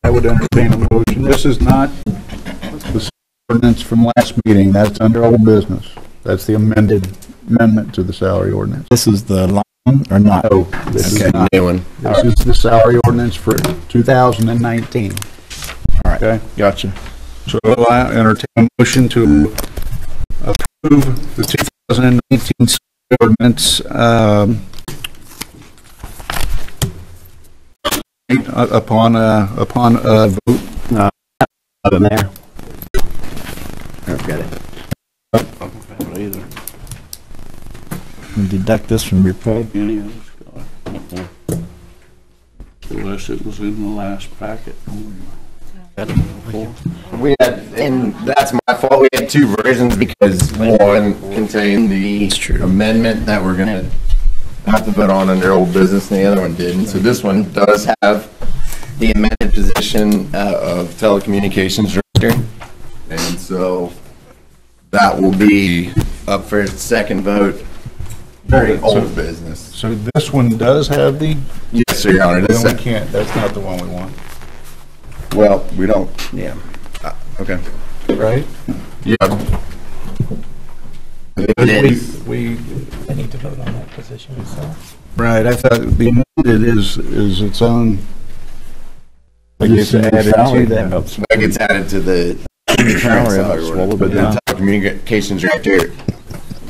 I would entertain a motion. This is not the ordinance from last meeting. That's under old business. That's the amendment to the salary ordinance. This is the line or not? No, this is not. New one. This is the salary ordinance for 2019. All right. Okay. Gotcha. So I entertain a motion to approve the 2019 salary ordinance upon a vote. Other than there. I've got it. Either. Deduct this from your pay. Any of us, unless it was in the last packet. We had, and that's my fault, we had two versions because one contained the amendment that we're gonna have to vote on under old business and the other one didn't. So this one does have the amended position of telecommunications director. And so that will be up for its second vote. Very old business. So this one does have the? Yes, sir, Your Honor. Then we can't, that's not the one we want. Well, we don't, yeah. Okay. Right? Yeah. We need to vote on that position itself. Right, I thought the amended is its own. That gets added to the salary order, but the telecommunications director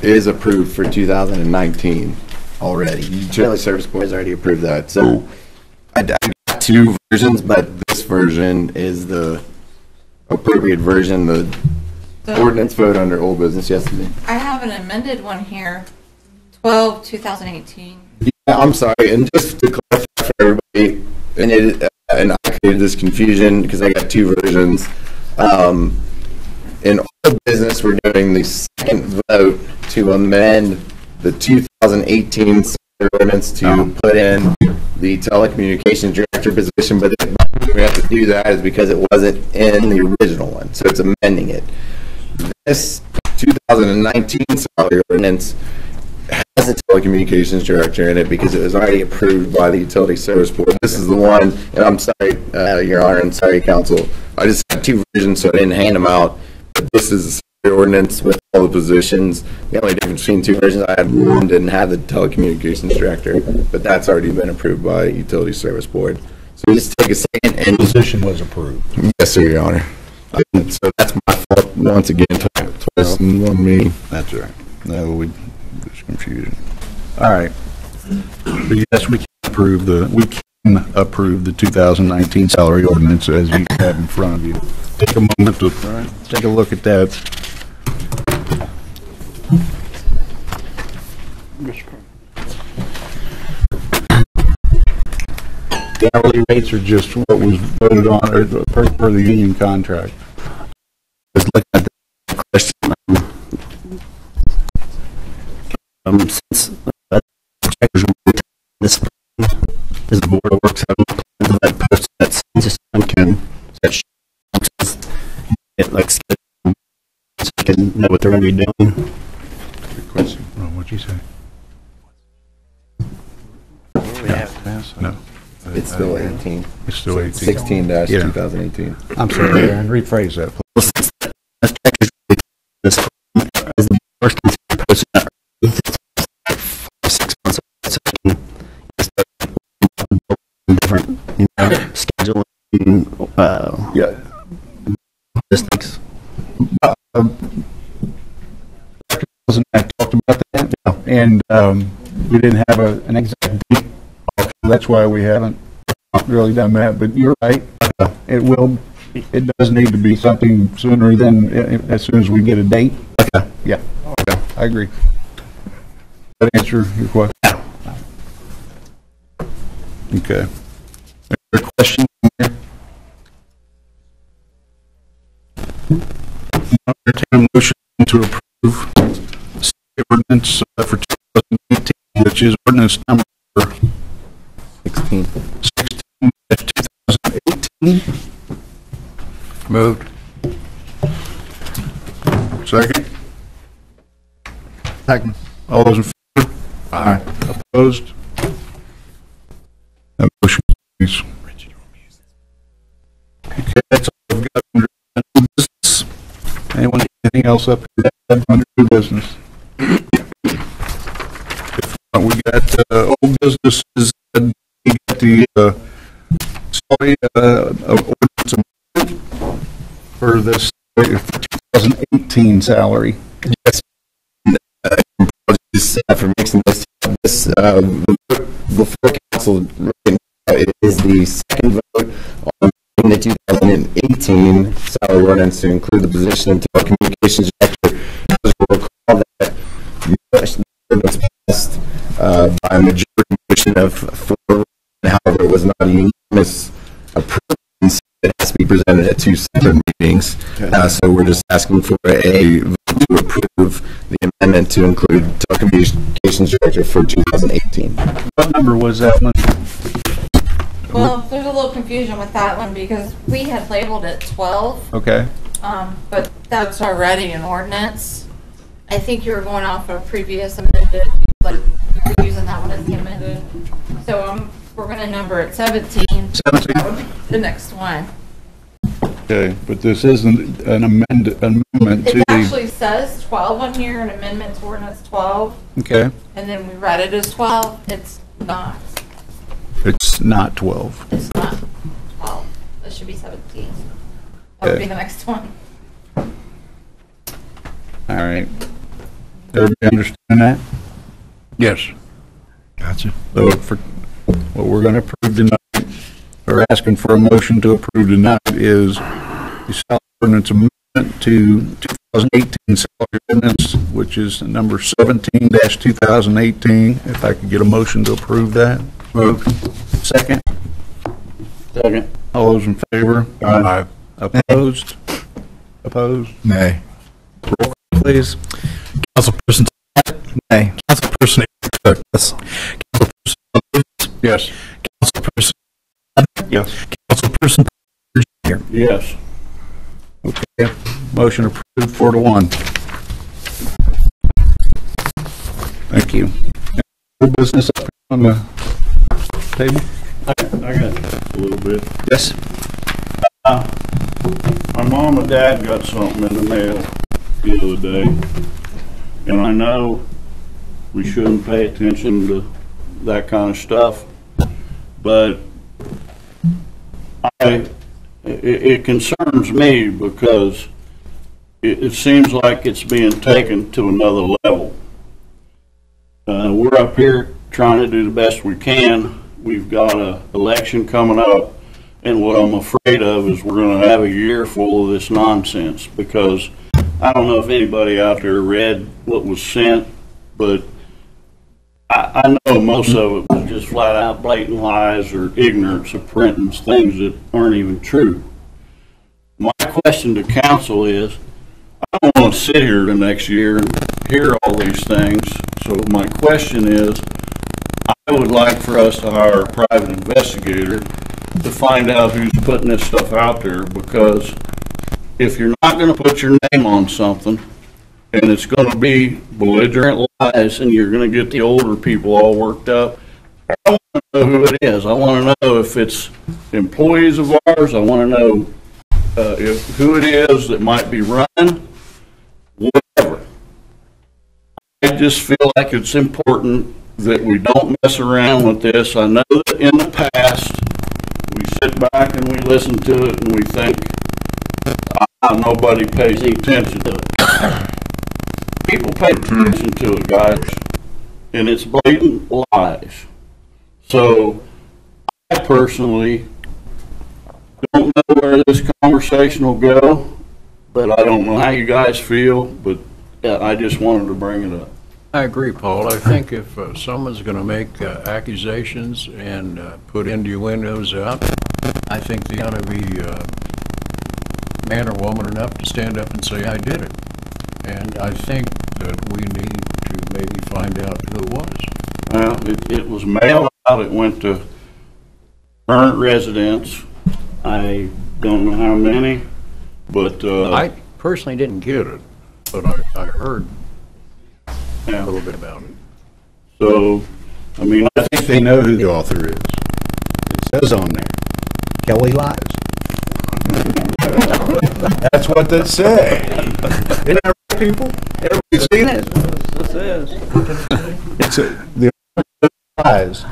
is approved for 2019 already. Utility Service Board has already approved that. So I got two versions, but this version is the appropriate version, the ordinance vote under old business yesterday. I have an amended one here, 12/2018. Yeah, I'm sorry, and just to clarify for everybody, and I created this confusion because I got two versions. In old business, we're doing the second vote to amend the 2018 ordinance to put in the telecommunications director position, but we have to do that is because it wasn't in the original one, so it's amending it. This 2019 salary ordinance has a telecommunications director in it because it was already approved by the Utility Service Board. This is the one, and I'm sorry, Your Honor, and sorry, Council. I just had two versions, so I didn't hand them out. But this is the ordinance with all the positions. The only difference between two versions, I had one didn't have the telecommunications director, but that's already been approved by Utility Service Board. So just take a second and position was approved. Yes, sir, Your Honor. So that's my fault once again. Twice in one meeting. That's right. No, there's confusion. All right. So yes, we can approve the 2019 salary ordinance as you have in front of you. Take a moment to take a look at that. The hourly rates are just what was voted on or per the union contract. Let's look at the question. Since this is the board works out plans that post that census can it like so you can know what they're going to be doing. Good question. What'd you say? No. It's still 18. It's still 18. 16-2018. I'm sorry, Aaron, rephrase that, please. This is the first posted that 6 months so different schedule yeah. Distance. I talked about that, and we didn't have an exact date. That's why we haven't really done that, but you're right. It does need to be something sooner than, as soon as we get a date. Okay. Yeah. Okay. I agree. That answer your question? Okay. Any question here? I'll entertain a motion to approve the ordinance for 2018, which is ordinance number 16 2018. Moved. Second. Second. All those in favor? Aye. Opposed? That motion carries. Okay, that's all I've got under new business. Anyone have anything else up here under new business? If not, we got old businesses. We got the ordinance for this 2018 salary. Yes. For mixing this before council right now, it is the second vote on the 2018 salary ordinance to include the position of telecommunications director. As you'll recall, that the ordinance passed by a majority motion of 4. However, it was not a unanimous approval. It has to be presented at 2 separate meetings. So we're just asking for a vote to approve the amendment to include telecommunications director for 2018. What number was that one? Well, there's a little confusion with that one because we had labeled it 12. Okay. But that's already an ordinance. I think you were going off of previous amended, like you're using that one as the amended. So we're going to number it 17. 17. That would be the next one. Okay, but this isn't an amendment to It actually says 12 on here, an amendment to ordinance 12. Okay. And then we read it as 12. It's not. It's not 12. It's not 12. It should be 17. That would be the next one. All right. Everybody understand that? Yes. Gotcha. So for what we're going to approve tonight, or asking for a motion to approve tonight, is the salary ordinance amendment to 2018 salary ordinance, which is number 17-2018. If I could get a motion to approve that. Move. Second. Second. All those in favor? Aye. Opposed? Opposed? Nay. Roll call, please. Councilperson Scott? Nay. Councilperson Cook? Yes. Councilperson Lewis? Yes. Councilperson? Yes. Councilperson Jr.? Yes. Okay. Motion approved 4-1. Thank you. Any business up on the table? I got a little bit. Yes. My mom and dad got something in the mail the other day, and I know we shouldn't pay attention to that kind of stuff, but it concerns me because it seems like it's being taken to another level. We're up here trying to do the best we can. We've got an election coming up, and what I'm afraid of is we're going to have a year full of this nonsense, because I don't know if anybody out there read what was sent, but I know most of it was just flat out blatant lies or ignorance of printing things that aren't even true. My question to council is, I don't want to sit here the next year and hear all these things, so my question is, I would like for us to hire a private investigator to find out who's putting this stuff out there, because if you're not going to put your name on something and it's going to be belligerent lies and you're going to get the older people all worked up, I want to know who it is. I want to know if it's employees of ours. I want to know who it is that might be running, whatever. I just feel like it's important that we don't mess around with this. I know that in the past, we sit back and we listen to it and we think, nobody pays attention to it. People pay attention to it, guys. and it's blatant lies. So I personally don't know where this conversation will go, but I don't know how you guys feel, but I just wanted to bring it up. I agree, Paul. I think if someone's going to make accusations and put innuendos out, I think they ought to be man or woman enough to stand up and say, I did it. And I think that we need to maybe find out who it was. Well, it was mailed out. It went to current residents. I don't know how many, but I personally didn't get it, but I heard a little bit about it. So, I mean, I think they know who the author is. It says on there, Kelly lies. That's what they say. Isn't that right, people? Everybody's seen it? It's the lies.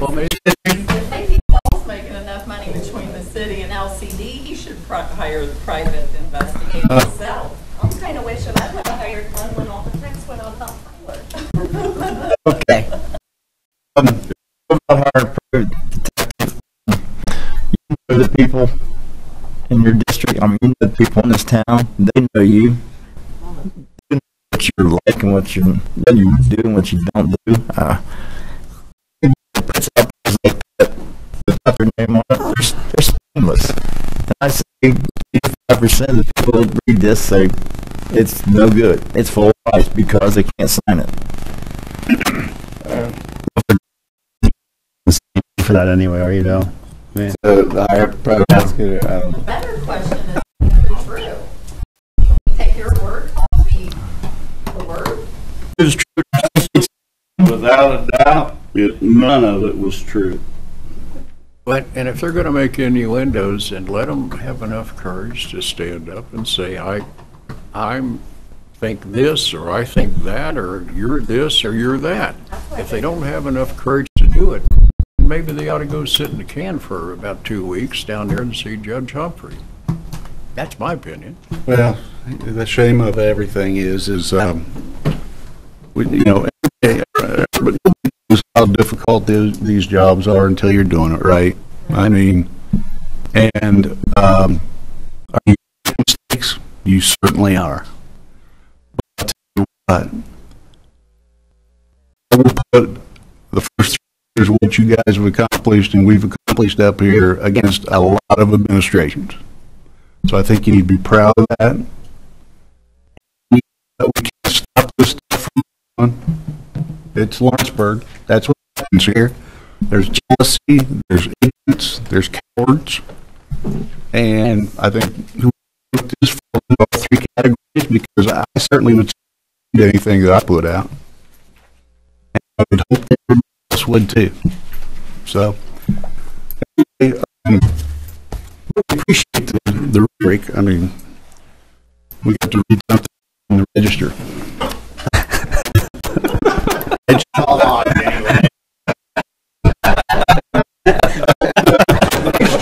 Well, maybe Paul's making enough money between the city and LCD, he should hire the private investigator himself. I'm kind of wishing I would have hired one when all the texts went on top Tyler. Okay. About hiring a private detective. You know the people in your district. I mean, you know the people in this town. They know you. They know what you're like and what you do and what you don't do. Puts out things like that without their name on it. They're spineless. And I say 85% of the people that read this say it's no good. It's full of lies because they can't sign it. For that anyway, are you though? So the higher private prosecutor. The better question is, is it true? Can we take your word off the word? it's true. Without a doubt, none of it was true. And if they're going to make innuendos, and let them have enough courage to stand up and say, I think this, or I think that, or you're this, or you're that. If they don't have enough courage to do it, maybe they ought to go sit in the can for about 2 weeks down there and see Judge Humphrey. That's my opinion. Well, the shame of everything is everybody knows how difficult these jobs are until you're doing it right. I mean, and are you making mistakes? You certainly are. But I'll tell you what, I will put the first 3 years what you guys have accomplished and we've accomplished up here against a lot of administrations. So I think you need to be proud of that. We can't stop this stuff from going on. It's Lawrenceburg. That's what happens here. There's jealousy, there's ignorance, there's cowards. And I think who wrote this falls into all 3 categories because I certainly would say anything that I put out. And I would hope that everybody else would too. So, anyway, we appreciate the rubric. I mean, we got to read something in the register.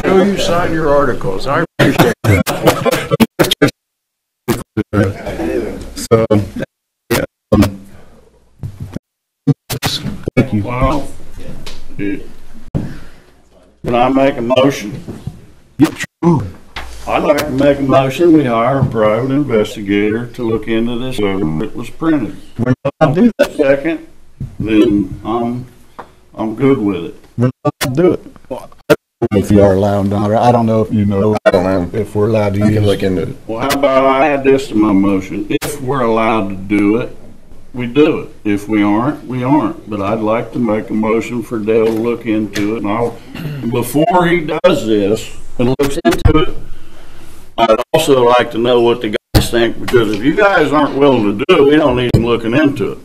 Show you sign your articles. I appreciate it. So, yeah. Thank you. Well, can I make a motion? I'd like to make a motion, we hire a private investigator to look into this whether it was printed. We're not going to do that. Second, then I'm good with it. We're not going to do it. If you are allowed, I don't know if you know. I don't know if we're allowed to use. You can look into it. Well, how about I add this to my motion? If we're allowed to do it, we do it. If we aren't, we aren't. But I'd like to make a motion for Dale to look into it. Before he does this and looks into it, I'd also like to know what the guys think, because if you guys aren't willing to do it, we don't need him looking into it.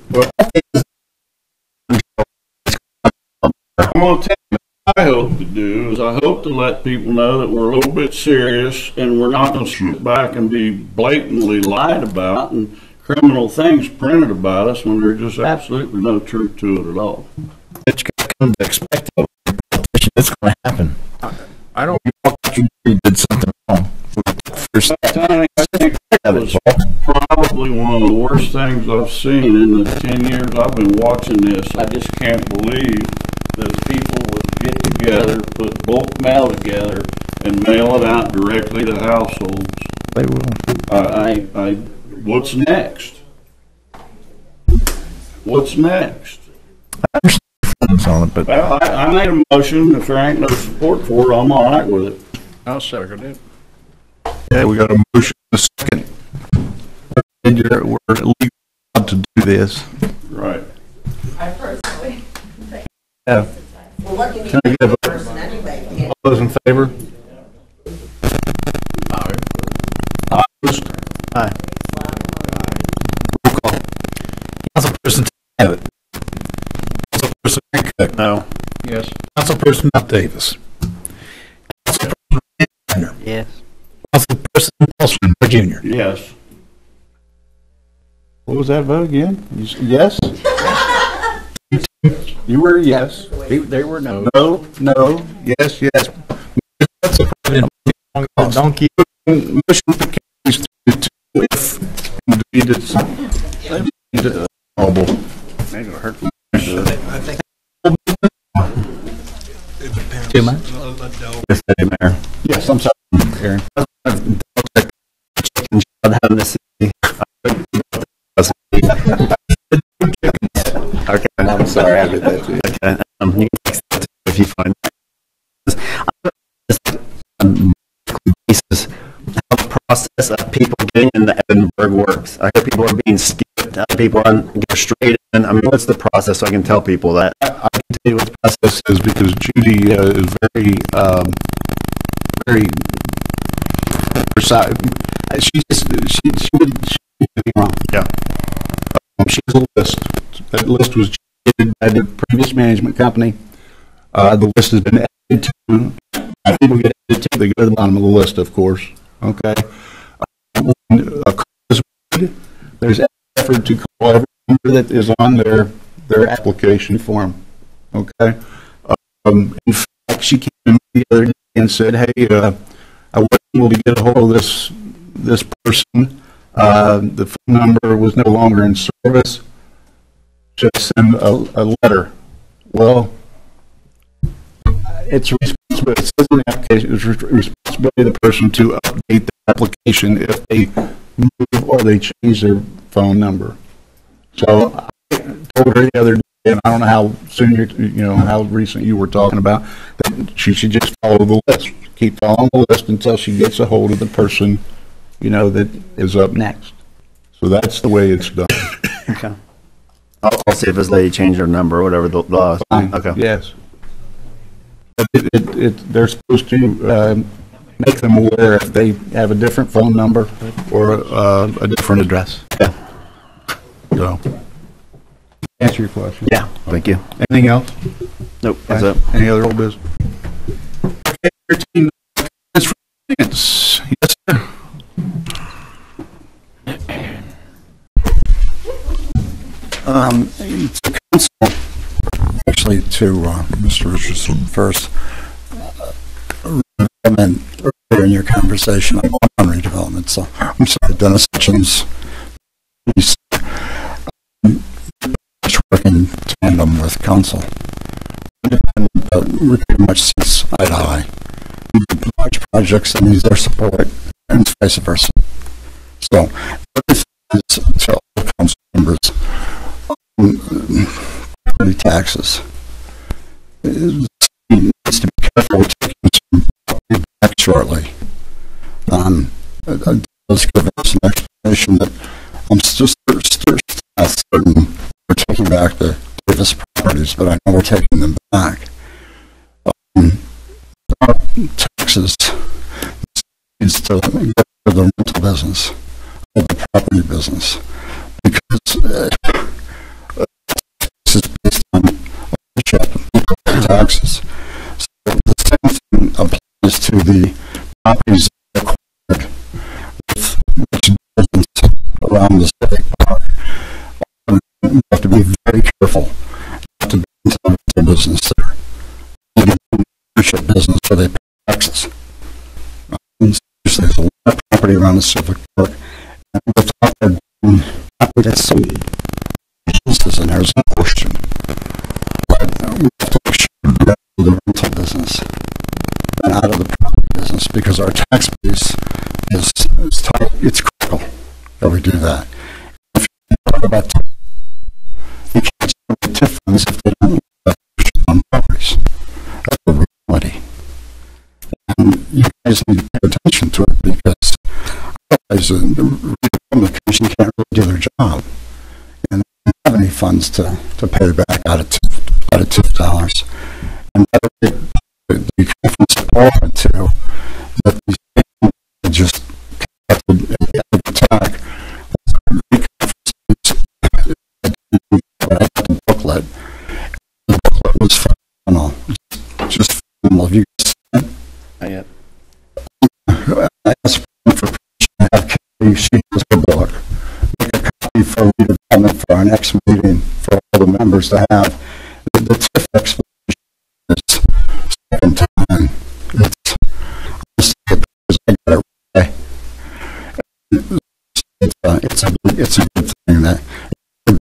I'm going to tell you what I hope to do is I hope to let people know that we're a little bit serious and we're not going to sit back and be blatantly lied about and criminal things printed about us when there's just absolutely no truth to it at all. It's going to come to expect of a politician. It's going to happen. I don't you did something wrong. I think that was probably absolutely one of the worst things I've seen in the 10 years I've been watching this. I just can't believe that people would get together, put bulk mail together, and mail it out directly to households. They will. What's next? What's next? On it, but Well, I made a motion. If there ain't no support for it, I'm all right with it. I'll second it. yeah, we got a motion and a second. And we're legally allowed to do this. Right. I personally think. Yeah. Well, what can you Can I do get a for vote? a person anyway? All those in favor? Opposed? Aye. Roll call. Councilperson Abbott. Councilperson Frank Cook. No. Yes. Councilperson Mel Davis. Councilperson Tanner. Yes. Councilperson Paulson Jr. Yes. What was that vote again? Yes? You were yes. They were no. No, no, yes, yes. Don't keep. Motion carries 3-2 if defeated. Mobile. Maybe it'll hurt. Too much? Yes, Mayor. Yes, I'm sorry, Aaron. Having this. Okay, I'm sorry. I did that too. Okay, you can text that to me if you find basis how the process of people getting into Edinburgh works. I hear people are being skipped. People are go straight in. I mean, what's the process so I can tell people that? I can tell you what the process is because Judy is very, very precise. She would be wrong. Yeah. She has a list. That list was generated by the previous management company. The list has been added to. People get added to. They go to the bottom of the list, of course. Okay. When a call is made, there's effort to call every number that is on their application form. Okay. In fact, she came in the other day and said, "Hey, I wasn't able to get a hold of this person. The phone number was no longer in service. Just send a letter." Well, it's responsibility. It says in the application, it's responsibility of the person to update the application if they move or they change their phone number. So I told her the other day, and I don't know how soon how recent you were talking about, that she should just follow the list. Keep following the list until she gets a hold of the person, that is up next. So that's the way it's done. Okay. I'll see if this lady changed her number or whatever the law. Okay. Yes. But they're supposed to make them aware if they have a different phone number or a different address. Yeah. So, answer your question. Yeah. Thank you. Anything else? Nope. That's it. Any other old business? Okay, 13 minutes. Yes, sir. To council, actually to Mr. Richardson first. And earlier in your conversation on redevelopment, so I'm sorry, Dennis Hutchins. He's working in tandem with council. We pretty much see eye to eye. Large projects and needs their support, and vice versa. So, to all council members, property taxes. It needs to be careful with taking some property back shortly. Let's give us an explanation that I'm still not certain we're taking back the Davis properties, but I know we're taking them back. Taxes needs to get rid of the rental business, of the property business, because this is based on ownership and taxes. So the same thing applies to the properties acquired with which business around the civic park. You have to be very careful not to be into the rental business there. Ownership business where they pay taxes. There's a lot of property around the civic park, and without that being get sued. And there's no question. But we have to make sure we get out of the rental business and out of the property business because our tax base is tight. It's critical that we do that. If you talk about you can't generate TIF funds if they don't on properties. That's the reality. And you guys need to pay attention to it because otherwise the Redevelopment Commission can't really do their job. And they don't have any funds to pay back out of TIF dollars. And the conference applauded too that these people just conducted an attack. The booklet. The booklet was phenomenal. Just phenomenal. Have you guys seen it? Not yet. I asked for permission to have Kathy, she has her book, make a copy for redevelopment for our next meeting for all the members to have. The TIF explanation is second time. I got it right. It's a good thing that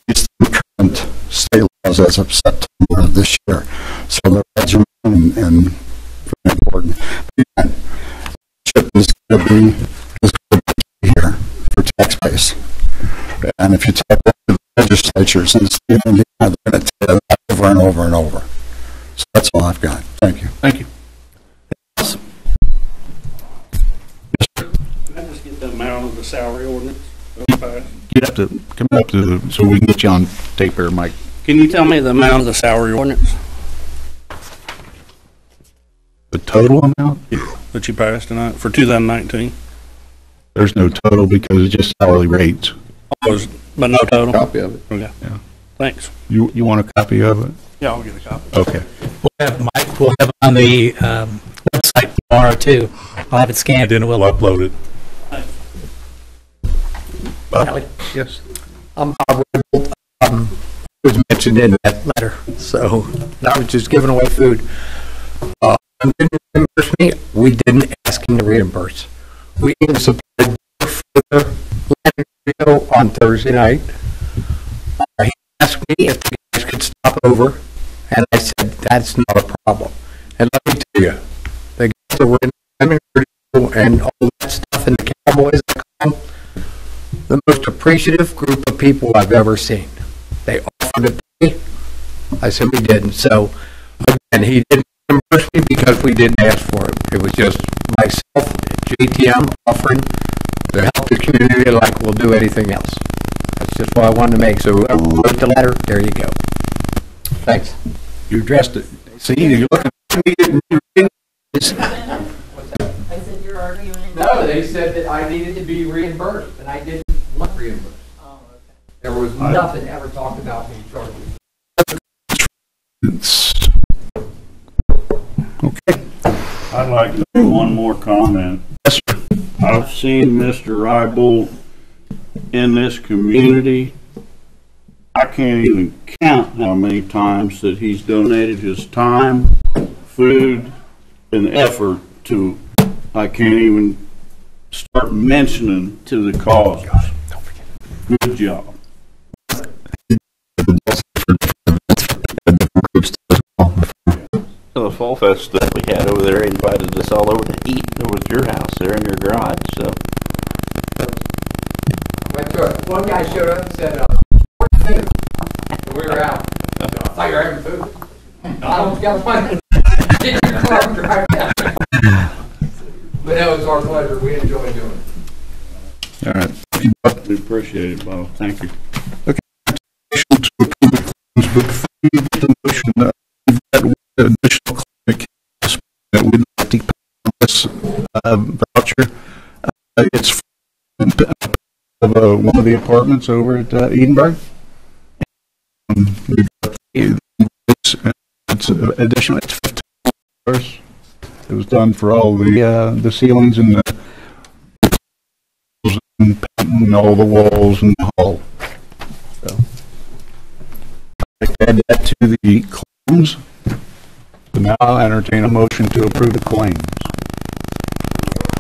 it's the current state laws as of September of this year. So the rights are and very important. Again, is going to be here for tax base. And if you talk to the legislatures in the state of Indiana, they're going to tell you that over and over and over. So that's all I've got. Thank you. Thank you. Can I just get the amount of the salary ordinance? You'd have to come up to, so we can get you on tape here, Mike. Can you tell me the amount of the salary ordinance The total amount? that you passed tonight for 2019? There's no total because it's just hourly rates. But no total? Copy of it. Okay. Yeah. Thanks. You want a copy of it? Yeah, I'll get a copy. Okay. We'll have Mike, we'll have it on the website tomorrow too. I'll have it scanned and we'll upload it. Kelly? Yes. I'm Bob Rebel. Was mentioned in that letter, so I was just giving away food. Didn't reimburse me. We didn't ask him to reimburse. We even supplied for the land video on Thursday night. He asked me if the guys could stop over, and I said that's not a problem. And let me tell you, the guys that were in the radio and all that stuff, and the Cowboys, the most appreciative group of people I've ever seen. They offered to pay. I said we didn't. So again, he didn't reimburse me because we didn't ask for it. It was just myself, JTM offering to help the community like we'll do anything else. That's just what I wanted to make. So whoever wrote the letter, there you go. Thanks. You addressed it. See, you're looking at me. I said you're arguing. No, they said that I needed to be reimbursed, and I didn't want reimbursed. Oh, okay. There was nothing ever talked about being charged. Okay. I'd like to make one more comment. Yes, sir. I've seen Mr. Rybold in this community. I can't even count how many times that he's donated his time, food, and effort to, I can't even start mentioning to the cause. Good job. The Fall Fest that we had over there invited us all over to eat over at your house there in your garage, so. One guy showed up and said, we were out. I thought you were having food. I almost got one. Get your car and drive down. But it was our pleasure. We enjoyed doing it. All right. We appreciate it, Bob. Thank you. Okay. Before you get the motion, we've got one additional clinic that we'd like to pay on this voucher. It's of one of the apartments over at Edinburgh. We've got it's additional. It's $15. It was done for all the ceilings and the and all the walls and the hall. So I'd like to add that to the claims. So now I'll entertain a motion to approve the claims.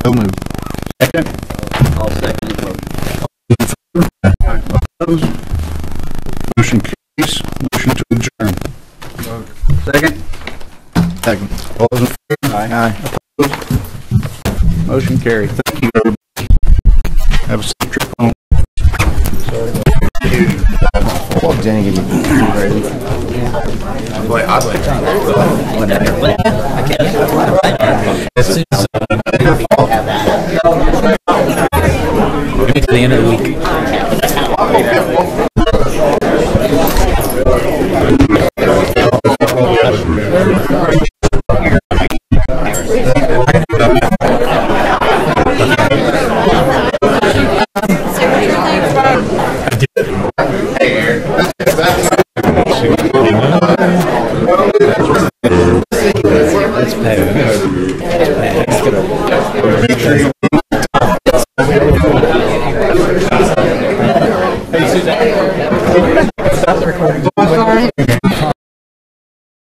So moved. Second. I'll second the motion. Opposed? Motion carries. Motion to adjourn. Second? Second. All those in favor? Aye. Opposed? Motion carried. Thank you, everybody. Have a safe trip home. Well, Jenny, give me ready. Boy, I'd like Give me to the end of the week. I did.